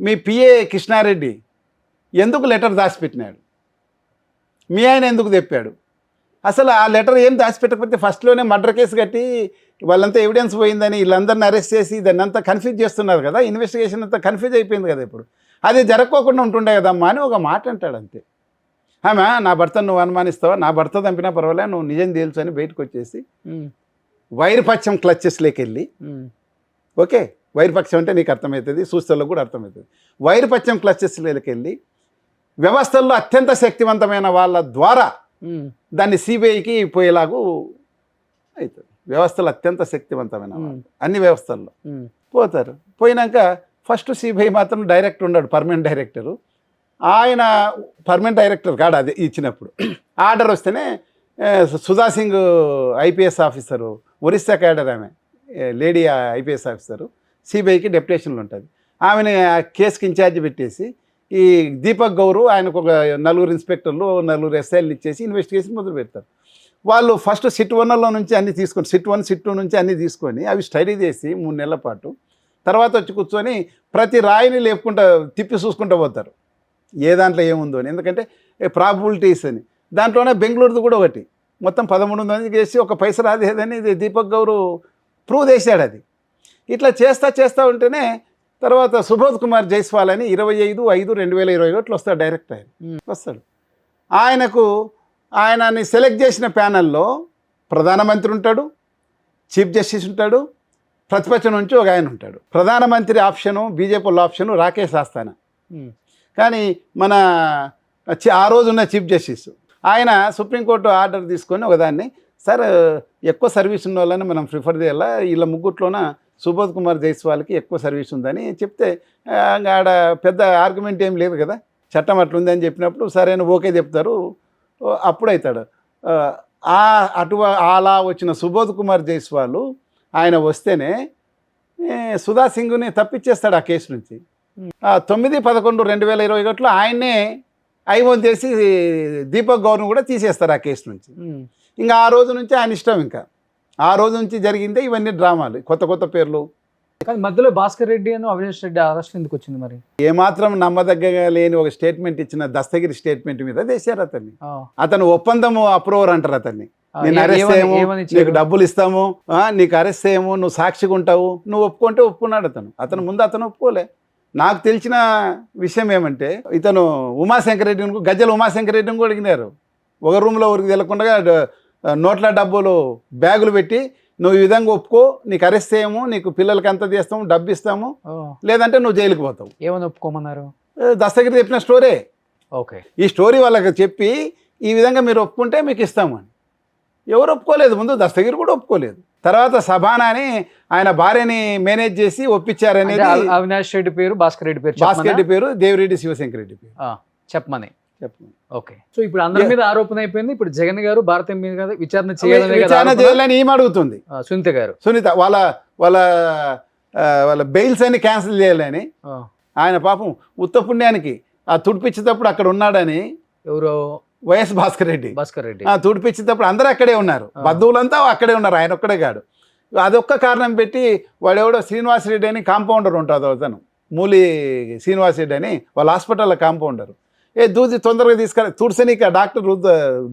మీ పిఏ కృష్ణారెడ్డి ఎందుకు లెటర్ దాచిపెట్టినాడు, మీ ఆయన ఎందుకు తెప్పాడు? అసలు ఆ లెటర్ ఏం దాచిపెట్టకపోతే ఫస్ట్లోనే మర్డర్ కేసు కట్టి వాళ్ళంతా ఎవిడెన్స్ పోయిందని వీళ్ళందరిని అరెస్ట్ చేసి దాన్ని అంతా కన్ఫ్యూజ్ చేస్తున్నారు కదా, ఇన్వెస్టిగేషన్ అంతా కన్ఫ్యూజ్ అయిపోయింది కదా. ఇప్పుడు అది జరగకోకుండా ఉంటుండే కదమ్మా అని ఒక మాట అంటాడు అంతే. ఆమె నా భర్తను నువ్వు అనుమానిస్తావా, నా భర్త చంపినా పర్వాలే, నువ్వు నిజం తేల్చు అని బయటకు వచ్చేసి వైరపక్షం క్లచెస్లోకి వెళ్ళి, ఓకే వైరపక్షం అంటే నీకు అర్థమవుతుంది, చూస్తలకు కూడా అర్థమవుతుంది, వైరపక్షం క్లచెస్లోకి వెళ్ళి వ్యవస్థల్లో అత్యంత శక్తివంతమైన వాళ్ళ ద్వారా దాన్ని సిబిఐకి పోయేలాగూ అవుతుంది. వ్యవస్థలు అత్యంత శక్తివంతమైన అన్ని వ్యవస్థల్లో పోతారు. పోయినాక ఫస్ట్ సిబిఐ మాత్రం డైరెక్టర్ ఉన్నాడు, పర్మనెంట్ డైరెక్టరు. ఆయన పర్మనెంట్ డైరెక్టర్ కాదు అది ఇచ్చినప్పుడు. ఆర్డర్ వస్తేనే Sudha Singh IPS officer, Orissa cadre, ఆమె లేడీ ఐపీఎస్ ఆఫీసరు, సిబిఐకి డెప్యుటేషన్లు ఉంటుంది. ఆమెను కేసుకి ఇన్ఛార్జ్ పెట్టేసి ఈ దీపక్ గౌరు ఆయనకు ఒక 4 ఇన్స్పెక్టర్లు 4 ఎస్ఐలు ఇచ్చేసి ఇన్వెస్టిగేషన్ మొదలు పెడతారు. వాళ్ళు ఫస్ట్ సిట్ 1లో నుంచి అన్నీ తీసుకొని, సిట్ 1 సిట్ 2 నుంచి అన్నీ తీసుకొని అవి స్టడీ చేసి 3 నెలల పాటు తర్వాత వచ్చి కూర్చొని ప్రతి రాయిని లేపుకుంటూ తిప్పి చూసుకుంటూ పోతారు ఏ దాంట్లో ఏముందో అని. ఎందుకంటే ప్రాబిలిటీస్ అని దాంట్లోనే బెంగళూరుది కూడా ఒకటి మొత్తం 13 మందికి చేసి ఒక పైస రాదేదని దీపక్ గౌరు ప్రూవ్ చేశాడు. అది ఇట్లా చేస్తూ ఉంటేనే తర్వాత సుబోధ్ కుమార్ జైస్వాల్ అని 25/5/2021 వస్తాడు, డైరెక్ట్ ఆయన వస్తాడు. ఆయనని సెలెక్ట్ చేసిన ప్యానెల్లో ప్రధానమంత్రి ఉంటాడు, చీఫ్ జస్టిస్ ఉంటాడు, ప్రతిపక్షం నుంచి ఒక ఆయన ఉంటాడు. ప్రధానమంత్రి option BJP option Rakesh Asthana, కానీ ఆ రోజున్న చీఫ్ జస్టిస్ ఆయన సుప్రీంకోర్టు ఆర్డర్ తీసుకొని ఒకదాన్ని, సార్ ఎక్కువ సర్వీస్ ఉన్న వాళ్ళని మనం ప్రిఫర్ చేయాలా, వీళ్ళ ముగ్గుట్లోన సుబోధ్ కుమార్ జైస్వాల్కి ఎక్కువ సర్వీస్ ఉందని చెప్తే ఆడ పెద్ద ఆర్గ్యుమెంట్ ఏం లేదు కదా, చట్టం అట్లుంది అని చెప్పినప్పుడు సరైన ఓకే చెప్తారు, అప్పుడవుతాడు. అలా వచ్చిన సుబోధ్ కుమార్ జైస్వాల్ ఆయన వస్తేనే సుధా సింగ్ని తప్పించేస్తాడు ఆ కేసు నుంచి. 9/11/2021 ఆయన్నే ఐఓన్ చేసి దీపక్ గౌర్ను కూడా తీసేస్తారు ఆ కేసు నుంచి. ఇంకా ఆ రోజు నుంచి ఆయన ఇష్టం, ఇంకా ఆ రోజు నుంచి జరిగిందే ఇవన్నీ డ్రామాలు, కొత్త పేర్లు. కానీ మధ్యలో భాస్కర్ రెడ్డి అని అవినాష్ రెడ్డి అరెస్ట్ ఎందుకు వచ్చింది మరి? ఏమాత్రం నమ్మదగ్గగా లేని ఒక స్టేట్మెంట్ ఇచ్చిన దస్తగిరి స్టేట్మెంట్ మీద వేసారు అతన్ని. అతను ఒప్పందము అప్రూవర్ అంటారు అతన్ని. నేను అరెస్ట్ చేయము, నీకు డబ్బులు ఇస్తాము, నీకు అరెస్ట్ చేయము, నువ్వు సాక్షిగా ఉంటావు, నువ్వు ఒప్పుకుంటే ఒప్పుకున్నాడు అతను ముందు అతను ఒప్పుకోలే. నాకు తెలిసిన విషయం ఏమంటే ఇతను ఉమాశంకర్ రెడ్డిని, గజ్జల ఉమాశంకర్ రెడ్డిని కూడా అడిగినారు. ఒక రూమ్లో ఊరికి తెలకుండా నోట్ల డబ్బులు బ్యాగులు పెట్టి, నువ్వు ఈ విధంగా ఒప్పుకో, నీకు అరెస్ట్ చేయము, నీకు పిల్లలకి అంత చేస్తాము, డబ్బు ఇస్తాము, లేదంటే నువ్వు జైలుకి పోతావు. ఏమని ఒప్పుకోమన్నారు? దస్తగిరి చెప్పిన స్టోరీ. ఓకే. ఈ స్టోరీ వాళ్ళకి చెప్పి ఈ విధంగా మీరు ఒప్పుకుంటే మీకు ఇస్తామని. ఎవరు ఒప్పుకోలేదు, ముందు దస్తగిరి కూడా ఒప్పుకోలేదు. తర్వాత సభానా అని ఆయన భార్యని మేనేజ్ చేసి ఒప్పించారనేది. అవినాష్ రెడ్డి పేరు, భాస్కర్ రెడ్డి పేరు, భాస్కర్ రెడ్డి పేరు, దేవిరెడ్డి శివశంకర్ రెడ్డి పేరు చెప్పమని. చెప్పు. ఓకే. సో ఇప్పుడు అందరి మీద ఆరోపణ అయిపోయింది. ఇప్పుడు జగన్ గారు భారత మీద కదా విచారణ విచారణ చేయాలని ఈమె అడుగుతుంది. సునీత గారు, సునీత వాళ్ళ వాళ్ళ వాళ్ళ బెయిల్స్ అన్ని క్యాన్సిల్ చేయాలని. ఆయన పాపం ఉత్త పుణ్యానికి ఆ తుడిపించేటప్పుడు అక్కడ ఉన్నాడని. ఎవరో వైఎస్ భాస్కర్ రెడ్డి తుడిపించేటప్పుడు అందరూ అక్కడే ఉన్నారు, బంధువులంతా అక్కడే ఉన్నారు, ఆయన ఒక్కడే కాడు. అదొక్క కారణం పెట్టి వాడెవడో శ్రీనివాసరెడ్డి అని కాంపౌండర్ ఉంటుంది అతను, మూలి శ్రీనివాసరెడ్డి అని, వాళ్ళ హాస్పిటల్లో కాంపౌండర్. దూది తొందరగా తీసుకెళ్ళి తుడిసనికి డాక్టర్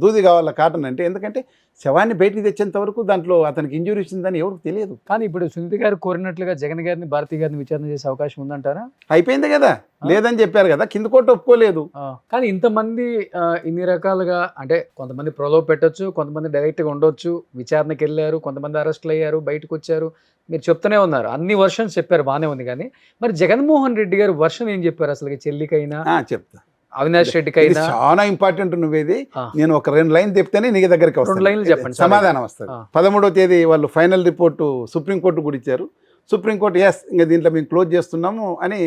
దూది కావాల కాటన్ అంటే, ఎందుకంటే శవాన్ని బయటికి తెచ్చేంత వరకు దాంట్లో అతనికి ఇంజురీ ఇచ్చిందని ఎవరికి తెలియదు. కానీ ఇప్పుడు సునీత గారు కోరినట్లుగా జగన్ గారిని, భారతి గారిని విచారణ చేసే అవకాశం ఉందంటారా? అయిపోయింది కదా, లేదని చెప్పారు కదా, కింద కోర్టు ఒప్పుకోలేదు. కానీ ఇంతమంది ఇన్ని రకాలుగా, అంటే కొంతమంది ప్రలోభ పెట్టచ్చు, కొంతమంది డైరెక్ట్గా ఉండొచ్చు, విచారణకి వెళ్ళారు, కొంతమంది అరెస్టులు అయ్యారు, బయటకు వచ్చారు, మీరు చెప్తూనే ఉన్నారు, అన్ని వర్షన్స్ చెప్పారు, బాగానే ఉంది. కానీ మరి జగన్మోహన్ రెడ్డి గారు వర్షన్ ఏం చెప్పారు అసలు? చెల్లికైనా చెప్తా, అవినాష్ రెడ్డికైనా చాలా ఇంపార్టెంట్. నువ్వేది నేను ఒక 2 లైన్ చెప్తేనే నీ దగ్గరికి వస్తాను, లైన్లు చెప్పండి, సమాధానం వస్తుంది. 13వ తేదీ వాళ్ళు ఫైనల్ రిపోర్టు సుప్రీంకోర్టు కూడా ఇచ్చారు. సుప్రీంకోర్టు ఇంకా దీంట్లో మేము క్లోజ్ చేస్తున్నాము అని,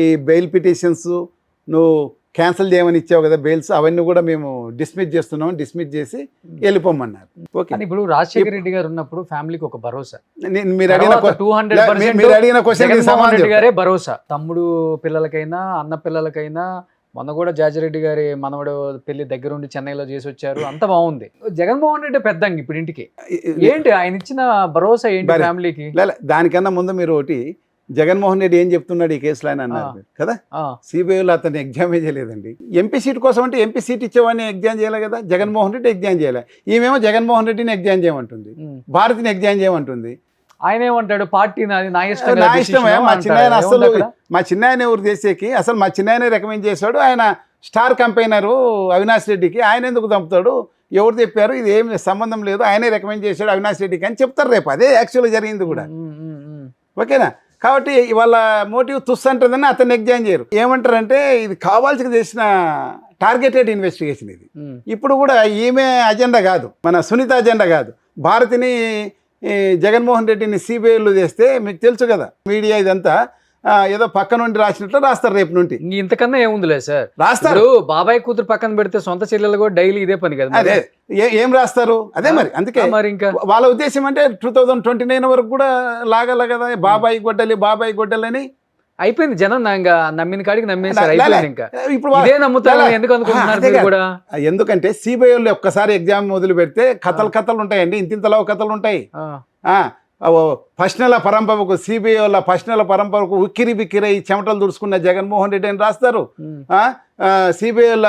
ఈ బెయిల్ పిటిషన్స్ నువ్వు క్యాన్సిల్ చేయమని ఇచ్చావు కదా బెయిల్స్, అవన్నీ కూడా మేము డిస్మిస్ చేస్తున్నాము, డిస్మిస్ చేసి వెళ్ళిపోమన్నారు. ఓకే. ఇప్పుడు రాజశేఖర రెడ్డి గారు ఉన్నప్పుడు ఫ్యామిలీకి ఒక భరోసా, మీరు అడిగిన 200% జగన్మోహన్ రెడ్డి గారే భరోసా. తమ్ముడు పిల్లలకైనా, అన్న పిల్లలకైనా, మొన్న కూడా జాజిరెడ్డి గారి మనవడు పెళ్లి దగ్గరుండి చెన్నైలో చేసి వచ్చారు, అంత బాగుంది. జగన్మోహన్ రెడ్డి పెద్ద ఇప్పుడు ఇంటికి ఏంటి ఆయన ఇచ్చిన భరోసా ఏంటి ఫ్యామిలీకి? దానికన్నా ముందు మీరు ఒకటి, జగన్మోహన్ రెడ్డి ఏం చెప్తున్నాడు ఈ కేసులో అని అన్నారు కదా, సిబిఐలో అతను ఎగ్జామే చేయలేదండి. ఎంపీ సీట్ కోసం అంటే ఎంపీ సీట్ ఇచ్చేవాడిని ఎగ్జామ్ చేయలే కదా, జగన్మోహన్ రెడ్డి ఎగ్జామ్ చేయలే. ఈమెమో జగన్మోహన్ రెడ్డిని ఎగ్జామ్ చేయమంటుంది, భారతిని ఎగ్జామ్ చేయమంటుంది. ఆయన ఏమంటాడు, పార్టీ నాది, నా ఇష్టం. మా చిన్నాయన అసలు, మా చిన్నాయన ఎవరు చేసేకి, అసలు మా చిన్నాయనే రికమెండ్ చేశాడు. ఆయన స్టార్ కంపెయినరు అవినాష్ రెడ్డికి, ఆయన ఎందుకు చంపుతాడు, ఎవరు చెప్పారు, ఇది ఏమి సంబంధం లేదు, ఆయనే రికమెండ్ చేశాడు అవినాష్ రెడ్డికి అని చెప్తారు రేపు. అదే యాక్చువల్గా జరిగింది కూడా. ఓకేనా? కాబట్టి వాళ్ళ మోటివ్ తుస్ అంటుందని అతన్ని ఎగ్జామ్ చేయరు. ఏమంటారంటే ఇది కావాల్సి చేసిన టార్గెటెడ్ ఇన్వెస్టిగేషన్ ఇది. ఇప్పుడు కూడా ఈమె అజెండా కాదు, మన సునీత అజెండా కాదు, భారతిని జగన్మోహన్ రెడ్డిని సిబిఐలు చేస్తే మీకు తెలుసు కదా, మీడియా ఇదంతా ఏదో పక్క నుండి రాసినట్లు రాస్తారు రేపు నుండి. ఇంతకన్నా ఏముందిలే సార్, రాస్తారు. బాబాయ్ కూతురు పక్కన పెడితే సొంత చెల్లెలు కూడా డైలీ ఇదే పని కదా. అదే ఏం రాస్తారు, అదే మరి. అందుకే మరి ఇంకా వాళ్ళ ఉద్దేశం అంటే 2029 వరకు కూడా లాగాల కదా, బాబాయ్ గొడ్డలి, బాబాయ్ గొడ్డలని అయిపోయింది. జనం నమ్మిన కాడికి నమ్మేశారు, అయిపోయింది. ఇంకా ఇప్పుడు ఇదే నమ్ముతారు ఎందుకు అనుకుంటున్నారు కూడా? ఎందుకంటే సిబిఐలో ఒక్కసారి ఎగ్జామ్ మొదలు పెడితే కథలు ఉంటాయండి, ఇంతింతలో కథలు ఉంటాయి. ఫస్ట్ నెల పరంపరకు, సిబిఐ వాళ్ళ ఫస్ట్ నెల పరంపరకు ఉక్కిరి బిక్కిరై చెమటలు దుడుచుకున్న జగన్మోహన్ రెడ్డి అని రాస్తారు. సిబిఐ వాళ్ళ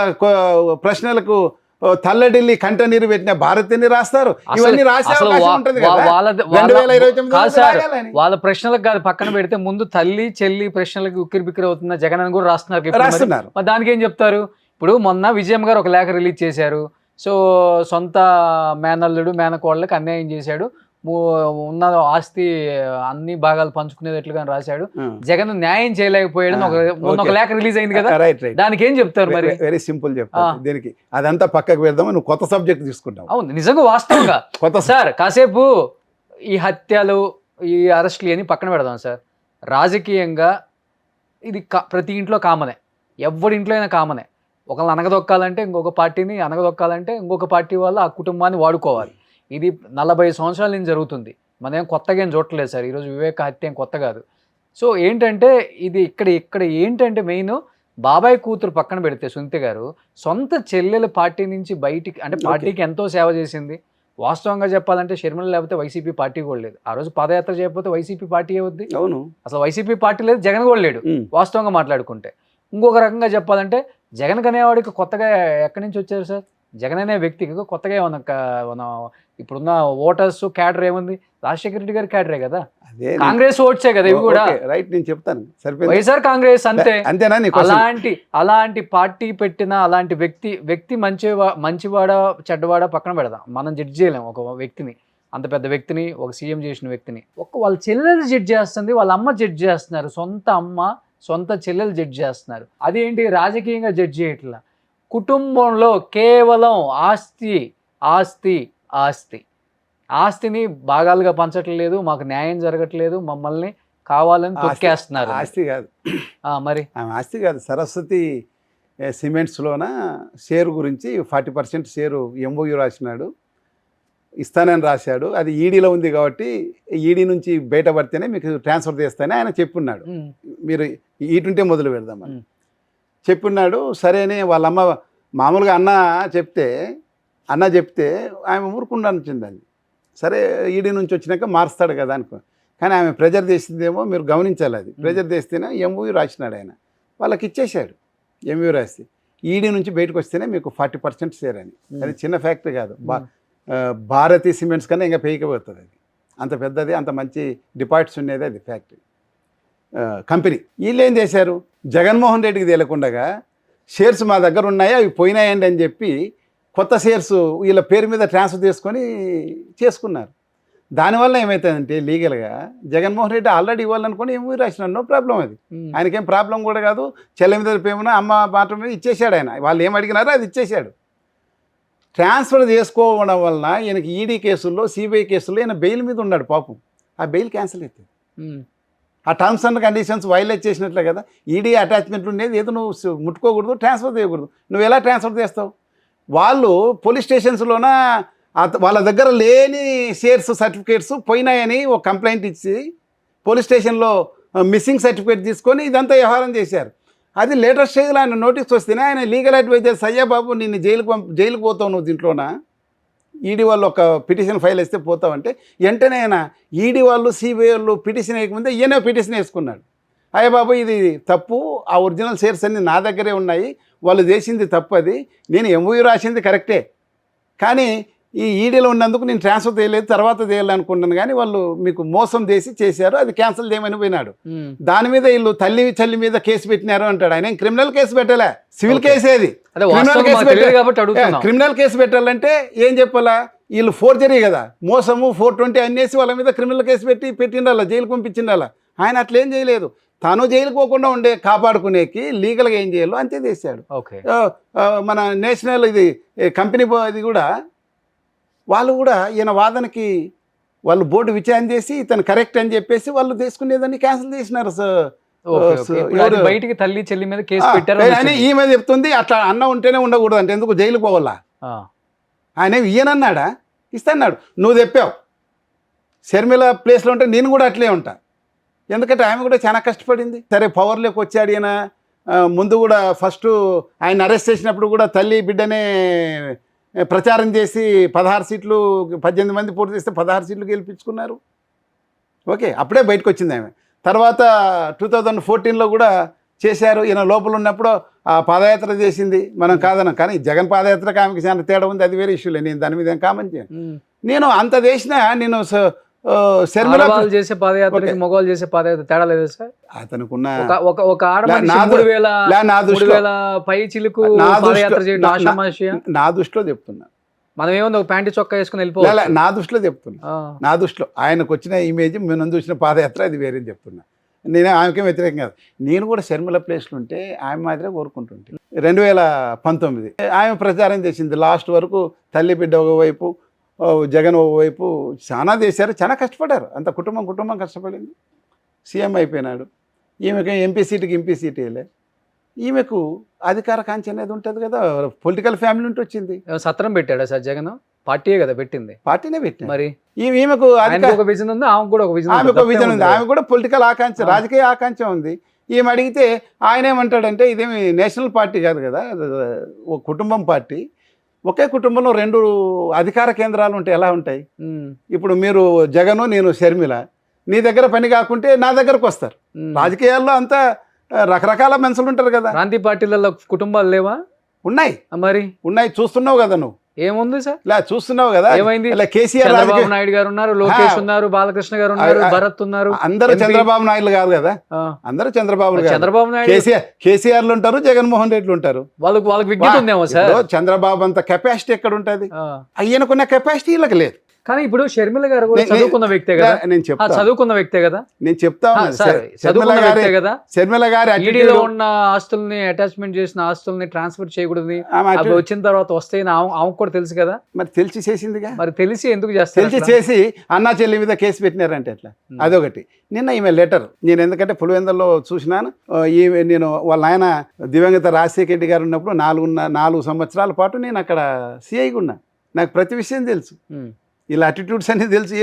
ప్రశ్నలకు తల్లడిల్లి కంట నీరు పెట్టిన భారతిని రాస్తారు. ఇవన్నీ రాసే అవకాశం ఉంటుంది కదా. 2029 వాళ్ళ ప్రశ్నలకు కాదు పక్కన పెడితే, ముందు తల్లి చెల్లి ప్రశ్నలకు ఉక్కిరి బిక్కిరి అవుతున్న జగన్ అని కూడా రాస్తున్నారు. దానికి ఏం చెప్తారు? ఇప్పుడు మొన్న విజయం గారు ఒక లేఖ రిలీజ్ చేశారు. సో సొంత మేనల్లుడు మేనకోళ్ళకి అన్యాయం చేశాడు, ఉన్న ఆస్తి అన్ని భాగాలు పంచుకునేటట్లుగా రాశాడు, జగన్ న్యాయం చేయలేకపోయాడు ఒక లేఖ రిలీజ్ అయింది కదా. దానికి ఏం చెప్తారు మరి? వెరీ సింపుల్ చెప్తారు దీనికి. అదంతా పక్కకు పెడదామని నువ్వు కొత్త సబ్జెక్ట్ తీసుకుంటావు. అవును, నిజంగా వాస్తవంగా సార్. కాసేపు ఈ హత్యలు, ఈ అరెస్టులు అని పక్కన పెడదాం సార్. రాజకీయంగా ఇది ప్రతి ఇంట్లో కామనే, ఎవరి ఇంట్లో అయినా కామనే. ఒకళ్ళని అనగదొక్కాలంటే ఇంకొక పార్టీని, అనగదొక్కాలంటే ఇంకొక పార్టీ వాళ్ళు ఆ కుటుంబాన్ని వాడుకోవాలి. ఇది 40 సంవత్సరాల నుంచి జరుగుతుంది, మనం ఏం కొత్తగా ఏం చూడట్లేదు సార్. ఈరోజు వివేక హత్య ఏం కొత్త కాదు. సో ఏంటంటే ఇది ఇక్కడ ఏంటంటే మెయిన్, బాబాయ్ కూతురు పక్కన పెడితే సునీత గారు సొంత చెల్లెల పార్టీ నుంచి బయటికి, అంటే పార్టీకి ఎంతో సేవ చేసింది. వాస్తవంగా చెప్పాలంటే షర్మిల లేకపోతే వైసీపీ పార్టీ కూడా లేదు. ఆ రోజు పాదయాత్ర చేయకపోతే వైసీపీ పార్టీ ఏవద్ది? అవును, అసలు వైసీపీ పార్టీ లేదు, జగన్ కూడా లేడు వాస్తవంగా మాట్లాడుకుంటే. ఇంకొక రకంగా చెప్పాలంటే జగన్ అనేవాడికి కొత్తగా ఎక్కడి నుంచి వచ్చారు సార్? జగన్ అనే వ్యక్తికి కొత్తగా ఏమన్నా ఇప్పుడున్న ఓటర్స్ క్యాడర్ ఏముంది? రాజశేఖర రెడ్డి గారి క్యాడరే కదా, కాంగ్రెస్ ఓట్సే కదా ఇవి కూడా. రైట్, నేను చెప్తాను. వైఎస్ఆర్ కాంగ్రెస్ అంతే. అంతేనా? అలాంటి పార్టీ పెట్టిన అలాంటి వ్యక్తి మంచివాడా చెడ్డవాడా పక్కన పెడదాం, మనం జడ్జి చేయలేం ఒక వ్యక్తిని, అంత పెద్ద వ్యక్తిని, ఒక సీఎం చేసిన వ్యక్తిని. వాళ్ళ చెల్లెలు జడ్జి చేస్తుంది, వాళ్ళ అమ్మ జడ్జి చేస్తున్నారు. సొంత అమ్మ సొంత చెల్లెలు జడ్జి చేస్తున్నారు. అదేంటి రాజకీయంగా జడ్జి చేయట్లా, కుటుంబంలో కేవలం ఆస్తి ఆస్తి ఆస్తి ఆస్తిని భాగాలుగా పంచట్లేదు, మాకు న్యాయం జరగట్లేదు, మమ్మల్ని కావాలని తొక్కేస్తున్నారు. ఆస్తి కాదు మరి ఆమె ఆస్తి కాదు. సరస్వతి సిమెంట్స్లోన షేరు గురించి 40% షేరు ఎంఓయూ రాసినాడు, ఇస్తానని రాశాడు. అది ఈడీలో ఉంది కాబట్టి ఈడీ నుంచి బయటపడితేనే మీకు ట్రాన్స్ఫర్ చేస్తానని ఆయన చెప్పున్నాడు. మీరు ఈటుంటే మొదలు పెడదామని చెప్పున్నాడు. సరేనే వాళ్ళమ్మ మామూలుగా అన్న చెప్తే ఆమె ఊరుకుండా అనిపించింది. సరే ఈడీ నుంచి వచ్చినాక మారుస్తాడు కదా అనుకో. కానీ ఆమె ప్రెజర్ చేసిందేమో మీరు గమనించాలి. అది ప్రెజర్ చేస్తేనే ఎంఓయూ రాసినాడు ఆయన, వాళ్ళకి ఇచ్చేశాడు. ఎంఓయూ రాస్తే ఈడీ నుంచి బయటకు వస్తేనే మీకు 40% షేర్ అని. అది చిన్న ఫ్యాక్టరీ కాదు, భారతీ సిమెంట్స్ కన్నా ఇంకా పేయకపోతుంది. అది అంత పెద్దది, అంత మంచి డిపాజిట్స్ ఉండేది అది ఫ్యాక్టరీ కంపెనీ. వీళ్ళు ఏం చేశారు, జగన్మోహన్ రెడ్డికి తెలియకుండా షేర్స్ మా దగ్గర ఉన్నాయి అవి పోయినాయండి అని చెప్పి కొత్త షేర్స్ వీళ్ళ పేరు మీద ట్రాన్స్ఫర్ చేసుకున్నారు. దానివల్ల ఏమవుతుందంటే లీగల్గా జగన్మోహన్ రెడ్డి ఆల్రెడీ ఇవ్వాలనుకుని ఏమీ రాసినాడు, నో ప్రాబ్లం. అది ఆయనకేం ప్రాబ్లం కూడా కాదు. చెల్ల మీద పేమున అమ్మ మాట మీద ఇచ్చేసాడు ఆయన. వాళ్ళు ఏం అడిగినారో అది ఇచ్చేసాడు. ట్రాన్స్ఫర్ చేసుకోవడం వలన ఈయనకి ఈడీ కేసుల్లో సిబిఐ కేసుల్లో ఈయన బెయిల్ మీద ఉన్నాడు పాపం. ఆ బెయిల్ క్యాన్సిల్ అవుతుంది. ఆ టర్మ్స్ అండ్ కండిషన్స్ వైలేట్ చేసినట్లే కదా. ఈడీ అటాచ్మెంట్ ఉండేది, ఏదో నువ్వు ముట్టుకోకూడదు, ట్రాన్స్ఫర్ చేయకూడదు. నువ్వు ఎలా ట్రాన్స్ఫర్ చేస్తావు? వాళ్ళు పోలీస్ స్టేషన్స్లోన వాళ్ళ దగ్గర లేని షేర్స్ సర్టిఫికేట్స్ పోయినాయని ఒక కంప్లైంట్ ఇచ్చి పోలీస్ స్టేషన్లో మిస్సింగ్ సర్టిఫికేట్ తీసుకొని ఇదంతా వ్యవహారం చేశారు. అది లేటెస్ట్ స్టేజ్లో ఆయన నోటీస్ వస్తేనే ఆయన లీగల్ అడ్వైజర్ అయ్యా బాబు నిన్ను జైలుకు పోతావు నువ్వు, దీంట్లోన ఈడీ వాళ్ళు ఒక పిటిషన్ ఫైల్ వేస్తే పోతావంటే వెంటనే ఆయన ఈడీ వాళ్ళు సిబిఐ వాళ్ళు పిటిషన్ వేయకముందే ఈయన పిటిషన్ వేసుకున్నాడు. అయ్యా బాబు ఇది తప్పు, ఆ ఒరిజినల్ షేర్స్ అన్నీ నా దగ్గరే ఉన్నాయి, వాళ్ళు చేసింది తప్పు, అది నేను ఎంఓయూ రాసింది కరెక్టే, కానీ ఈ ఈడీలో ఉన్నందుకు నేను ట్రాన్స్ఫర్ చేయలేదు, తర్వాత చేయాలనుకున్నాను, కానీ వాళ్ళు మీకు మోసం చేశారు, అది క్యాన్సిల్ చేయమని పోయినాడు. దాని మీద వీళ్ళు తల్లి మీద కేసు పెట్టినారు అంటాడు. ఆయన క్రిమినల్ కేసు పెట్టలే, సివిల్ కేసేది. క్రిమినల్ కేసు పెట్టాలంటే ఏం చెప్పాలా, వీళ్ళు ఫోర్జరీ కదా, మోసము 420 అన్నేసి వాళ్ళ మీద క్రిమినల్ కేసు పెట్టిండాల, జైలుకు పంపించిండాల. ఆయన అట్లేం చేయలేదు, తాను జైలుకు పోకుండా కాపాడుకునేకి లీగల్గా ఏం చేయాలో అంతే చేశాడు. మన నేషనల్ ఇది కంపెనీ ఇది కూడా వాళ్ళు కూడా ఈయన వాదనకి వాళ్ళు బోర్డు విచారణ చేసి ఇతను కరెక్ట్ అని చెప్పేసి వాళ్ళు తీసుకునేదాన్ని క్యాన్సిల్ చేసినారు. బయటికి తల్లి చెల్లి మీద కేసు పెట్టారు అని ఈమె చెప్తుంది. అట్లా అన్న ఉంటేనే ఉండకూడదు అంటే ఎందుకు జైలుకు పోవాలా? ఆయన ఈయనన్నాడా? ఇస్తాన్నాడు. నువ్వు చెప్పావు షర్మిల ప్లేస్లో ఉంటే నేను కూడా అట్లే ఉంటా, ఎందుకంటే ఆమె కూడా చాలా కష్టపడింది. సరే పవర్లోకి వచ్చాడు ఈయన. ముందు కూడా ఫస్ట్ ఆయన అరెస్ట్ చేసినప్పుడు కూడా తల్లి బిడ్డనే ప్రచారం చేసి 16 సీట్లు 18 మంది పోటీ చేస్తే 16 సీట్లు గెలిపించుకున్నారు. ఓకే, అప్పుడే బయటకు వచ్చింది ఆమె. తర్వాత 2014లో కూడా చేశారు. ఈయన లోపల ఉన్నప్పుడు ఆ పాదయాత్ర చేసింది, మనం కాదనం. కానీ జగన్ పాదయాత్రకు ఆమెకి చాలా తేడా ఉంది, అది వేరే ఇష్యూలే. నేను దాని మీద ఏం కామెంట్ చేయను. నేను అంత చేసినా నేను శర్మిల చేసే పాదయాత్ర మగవాళ్ళు చేసే పాదయాత్ర తేడా లేదు సార్. అతనికి ఉన్న ఒక పై చిలుకు నా దృష్టిలో చెప్తున్నా, మనం ఏముంది ఒక ప్యాంటు చొక్కా వేసుకుని వెళ్ళిపోవాలి. నా దృష్టిలో చెప్తున్నా, నా దృష్టిలో ఆయనకు వచ్చిన ఇమేజ్ మనం చూసిన పాదయాత్ర అది వేరే చెప్తున్నా. నేను ఆమెకేం వ్యతిరేకం కాదు. నేను కూడా శర్మిల ప్లేస్లో ఉంటే ఆమె మాదిరే కోరుకుంటుంటే 2019 ఆమె ప్రచారం చేసింది. లాస్ట్ వరకు తల్లి బిడ్డ ఒకవైపు, జగన్ ఒకవైపు చాలా చేశారు, చాలా కష్టపడ్డారు. అంత కుటుంబం కష్టపడింది. సీఎం అయిపోయినాడు. ఈమెకి ఎంపీ సీట్ వేయలే. ఈమెకు అధికార కాంక్ష అనేది ఉంటుంది కదా, పొలిటికల్ ఫ్యామిలీ నుండి వచ్చింది. సత్రం పెట్టాడా సార్ జగన్? పార్టీయే కదా పెట్టింది, పార్టీనే పెట్టింది. మరి ఈమెకు ఒక విజన్ ఉంది, ఆమెకు కూడా ఒక విజన్ ఉంది. ఆమె కూడా పొలిటికల్ ఆకాంక్ష, రాజకీయ ఆకాంక్ష ఉంది. ఈమె అడిగితే ఆయన ఏమంటాడంటే ఇదేమి నేషనల్ పార్టీ కాదు కదా, ఒక కుటుంబం పార్టీ. ఒకే కుటుంబంలో 2 అధికార కేంద్రాలు ఉంటే ఎలా ఉంటాయి? ఇప్పుడు మీరు జగను, నేను షర్మిల, నీ దగ్గర పని కాకుంటే నా దగ్గరకు వస్తారు. రాజకీయాల్లో అంతా రకరకాల మనుషులు ఉంటారు కదా. ప్రాంతీయ పార్టీలలో కుటుంబాలు లేవా? ఉన్నాయి, మరి ఉన్నాయి. చూస్తున్నావు కదా నువ్వు. ఏముంది సార్? ఇలా చూస్తున్నావు కదా, ఏమైంది? కేసీఆర్, చంద్రబాబు నాయుడు గారు ఉన్నారు, లోకేష్ ఉన్నారు, బాలకృష్ణ గారు ఉన్నారు, భరత్ ఉన్నారు. అందరూ చంద్రబాబు నాయుడు కాదు కదా, అందరూ చంద్రబాబు నాయుడు. కేసీఆర్లు ఉంటారు, జగన్మోహన్ రెడ్డిలు ఉంటారు. వాళ్ళకి విజ్ఞత ఉందేమో సార్. చంద్రబాబు అంత కెపాసిటీ ఎక్కడ ఉంటుంది? అయ్యనుకున్న కెపాసిటీ వీళ్ళకి లేదు. కానీ ఇప్పుడు షర్మిల గారు కూడా నే- చదువుకున్న వ్యక్తే కదా. నేను చెప్తా చదువుకున్న వ్యక్తే కదా. నేను చెప్తా ఉన్నాను. సరే, చదువుకున్న వ్యక్తే కదా. షర్మిల గారి ఈడీలో attitude- ఉన్న ఆస్తుల్ని అటాచ్మెంట్ చేసిన ఆస్తుల్ని ట్రాన్స్ఫర్ చేయకూడదు, ఆమె అవి attitude- వచ్చిన తర్వాత వస్తాయని ఆమెకు కూడా తెలుసు కదా. మరి తెలిసి చేసిందిగా. మరి తెలిసి ఎందుకు చేస్తారు తెలిసి అట్లా? చేసి అన్నా చెల్లి మీద కేసు పెట్టినారంటే ఎట్లా? అదొకటి. నిన్న ఈమె లెటర్ నేను ఎందుకంటే పులివెందుల్లో చూసినాను. నేను వాళ్ళ ఆయన దివంగత రాజశేఖర రెడ్డి గారు ఉన్నప్పుడు 4 సంవత్సరాల పాటు నేను అక్కడ సిఐగా ఉన్నా. నాకు ప్రతి విషయం తెలుసు. ఉమ్, ఇలా అటిట్యూడ్స్ అన్ని తెలుసు.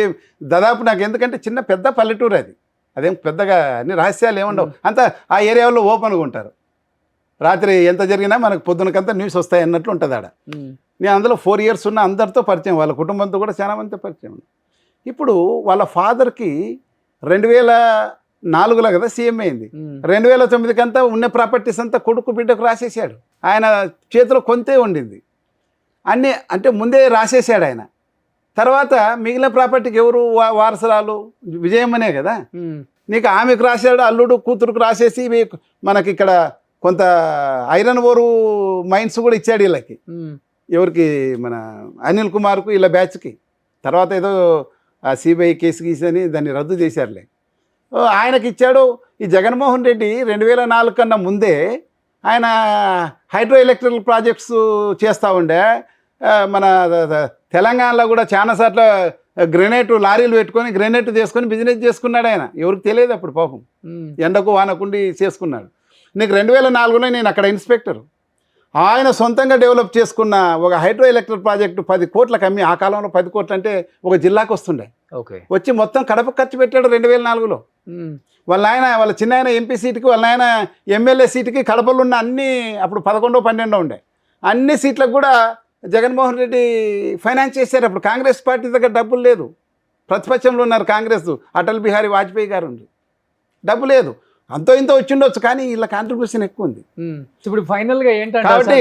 దాదాపు నాకు ఎందుకంటే చిన్న పెద్ద పల్లెటూరు అది. అదేం పెద్దగా అన్ని రహస్యాలు ఏముండవు. అంతా ఆ ఏరియాలో ఓపెన్గా ఉంటారు. రాత్రి ఎంత జరిగినా మనకు పొద్దునకంతా న్యూస్ వస్తాయి అన్నట్లు ఉంటుంది ఆడ. ఉమ్, నేను అందులో 4 years ఉన్న అందరితో పరిచయం, వాళ్ళ కుటుంబంతో కూడా చాలా మందితో పరిచయం ఉంది. ఇప్పుడు వాళ్ళ ఫాదర్కి 2004లో కదా సీఎం అయింది. ఉమ్, 2009 అంతా ఉన్న ప్రాపర్టీస్ అంతా కొడుకు బిడ్డకు రాసేసాడు. ఆయన చేతిలో కొంతే ఉండింది అన్నీ, అంటే ముందే రాసేసాడు ఆయన. తర్వాత మిగిలిన ప్రాపర్టీకి ఎవరు వారసురాలు? విజయమ్మనే కదా. ఉమ్, నీకు ఆమెకు రాశాడు, అల్లుడు కూతురుకు రాసేసి మనకి ఇక్కడ కొంత ఐరన్ ఓరు మైన్స్ కూడా ఇచ్చాడు వీళ్ళకి. ఉమ్, ఎవరికి? మన అనిల్ కుమార్కు ఇలా బ్యాచ్కి. తర్వాత ఏదో ఆ సిబిఐ కేసు గీసని దాన్ని రద్దు చేశారులే. ఆయనకి ఇచ్చాడు. ఈ జగన్మోహన్ రెడ్డి 2004 కన్నా ముందే ఆయన హైడ్రో ఎలక్ట్రికల్ ప్రాజెక్ట్స్ చేస్తూ ఉండే. మన తెలంగాణలో కూడా చాలాసార్లు గ్రెనేట్ లారీలు పెట్టుకొని గ్రెనేట్ చేసుకొని బిజినెస్ చేసుకున్నాడు ఆయన. ఎవరికి తెలియదు అప్పుడు పాపం. ఉమ్, ఎండకు వానకుండి చేసుకున్నాడు. నీకు 2004లో నేను అక్కడ ఇన్స్పెక్టర్. ఆయన సొంతంగా డెవలప్ చేసుకున్న ఒక హైడ్రో ఎలక్ట్రిక్ ప్రాజెక్టు 10 కోట్లకు అమ్మి, ఆ కాలంలో 10 కోట్లు అంటే ఒక జిల్లాకు వస్తుండే, ఓకే. వచ్చి మొత్తం కడప ఖర్చు పెట్టాడు 2004లో. ఉమ్, వాళ్ళ చిన్న ఆయన ఎంపీ సీటుకి, వాళ్ళ ఆయన ఎమ్మెల్యే సీటుకి కడపలో ఉన్న అన్ని అప్పుడు 11, 12 ఉండే అన్ని సీట్లకు కూడా జగన్మోహన్ రెడ్డి ఫైనాన్స్ చేశారు. అప్పుడు కాంగ్రెస్ పార్టీ దగ్గర డబ్బులు లేదు. ప్రతిపక్షంలో ఉన్నారు కాంగ్రెస్, అటల్ బిహారీ వాజ్పేయి గారు ఉంది. డబ్బు లేదు. అంతో ఇంతో వచ్చిండొచ్చు, కానీ వీళ్ళ కాంట్రిబ్యూషన్ ఎక్కువ ఉంది. ఇప్పుడు ఫైనల్ గా ఏంటంటే కాబట్టి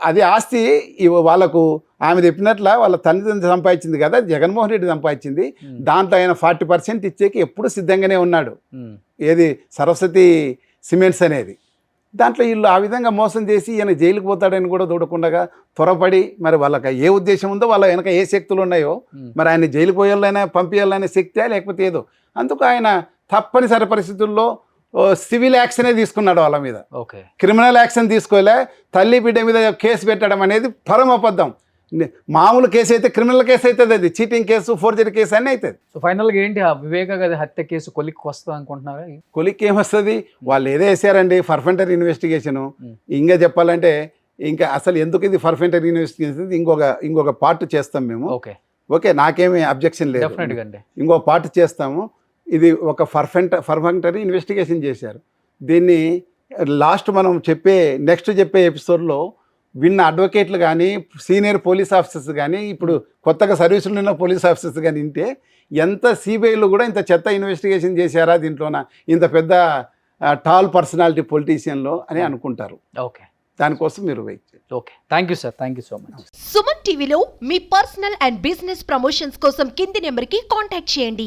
అది ఆస్తి వాళ్ళకు ఆమె చెప్పినట్ల వాళ్ళ తల్లిదండ్రులు సంపాదించింది కదా, జగన్మోహన్ రెడ్డి సంపాదించింది. దాంట్లో ఆయన 40% ఇచ్చేకి ఎప్పుడు సిద్ధంగానే ఉన్నాడు. ఏది సరస్వతి సిమెంట్స్ అనేది. దాంట్లో వీళ్ళు ఆ విధంగా మోసం చేసి ఈయన జైలుకు పోతాడని కూడా చూడకుండా త్వరపడి, మరి వాళ్ళకి ఏ ఉద్దేశం ఉందో, వాళ్ళ వెనక ఏ శక్తులు ఉన్నాయో, మరి ఆయన జైలుకు పోయాలైనా పంపించాలనే శక్తే లేకపోతే ఏదో, అందుకు ఆయన తప్పనిసరి పరిస్థితుల్లో సివిల్ యాక్షనే తీసుకున్నాడు వాళ్ళ మీద. ఓకే. క్రిమినల్ యాక్షన్ తీసుకోలే. తల్లి బిడ్డ మీద కేసు పెట్టడం అనేది పరమబద్ధం. మామూలు కేసు అయితే క్రిమినల్ కేసు అవుతుంది, అది చీటింగ్ కేసు, ఫోర్జరీ కేసు అన్నీ అవుతుంది. సో ఫైనల్ గా ఏంటి ఆ వివేక గది హత్య కేసు కొలిక్కి వస్తుంది అనుకుంటున్నారా? కొలిక్కి ఏమొస్తుంది? వాళ్ళు ఏదో వేసారండి పర్ఫెంటర్ ఇన్వెస్టిగేషను. ఇంకా చెప్పాలంటే ఇంకా అసలు ఎందుకు ఇది పర్ఫెంటర్ ఇన్వెస్టిగేషన్ ఇంకొక పార్ట్ చేస్తాం మేము. ఓకే ఓకే, నాకేమీ అబ్జెక్షన్ లేదు. డెఫినెట్గా అండి. ఇంకో పార్ట్ చేస్తాము. ఇది ఒక పర్ఫెక్టరీ ఇన్వెస్టిగేషన్ చేశారు. దీన్ని లాస్ట్ మనం నెక్స్ట్ చెప్పే ఎపిసోడ్లో విన్న అడ్వకేట్లు కానీ, సీనియర్ పోలీస్ ఆఫీసర్స్ కానీ, ఇప్పుడు కొత్తగా సర్వీసులు ఉన్న పోలీస్ ఆఫీసర్స్ కానీ వింటే ఎంత సిబిఐలో కూడా ఇంత చెత్త ఇన్వెస్టిగేషన్ చేశారా దీంట్లోన, ఇంత పెద్ద టాల్ పర్సనాలిటీ పొలిటీషియన్లో అని అనుకుంటారు. ఓకే, దానికోసం మీరు వెయిట్ చేయండి. Okay, thank you sir, thank you so much. Suman టీవీలో మీ పర్సనల్ అండ్ బిజినెస్ ప్రమోషన్స్ కోసం కింది నెంబర్కి కాంటాక్ట్ చేయండి.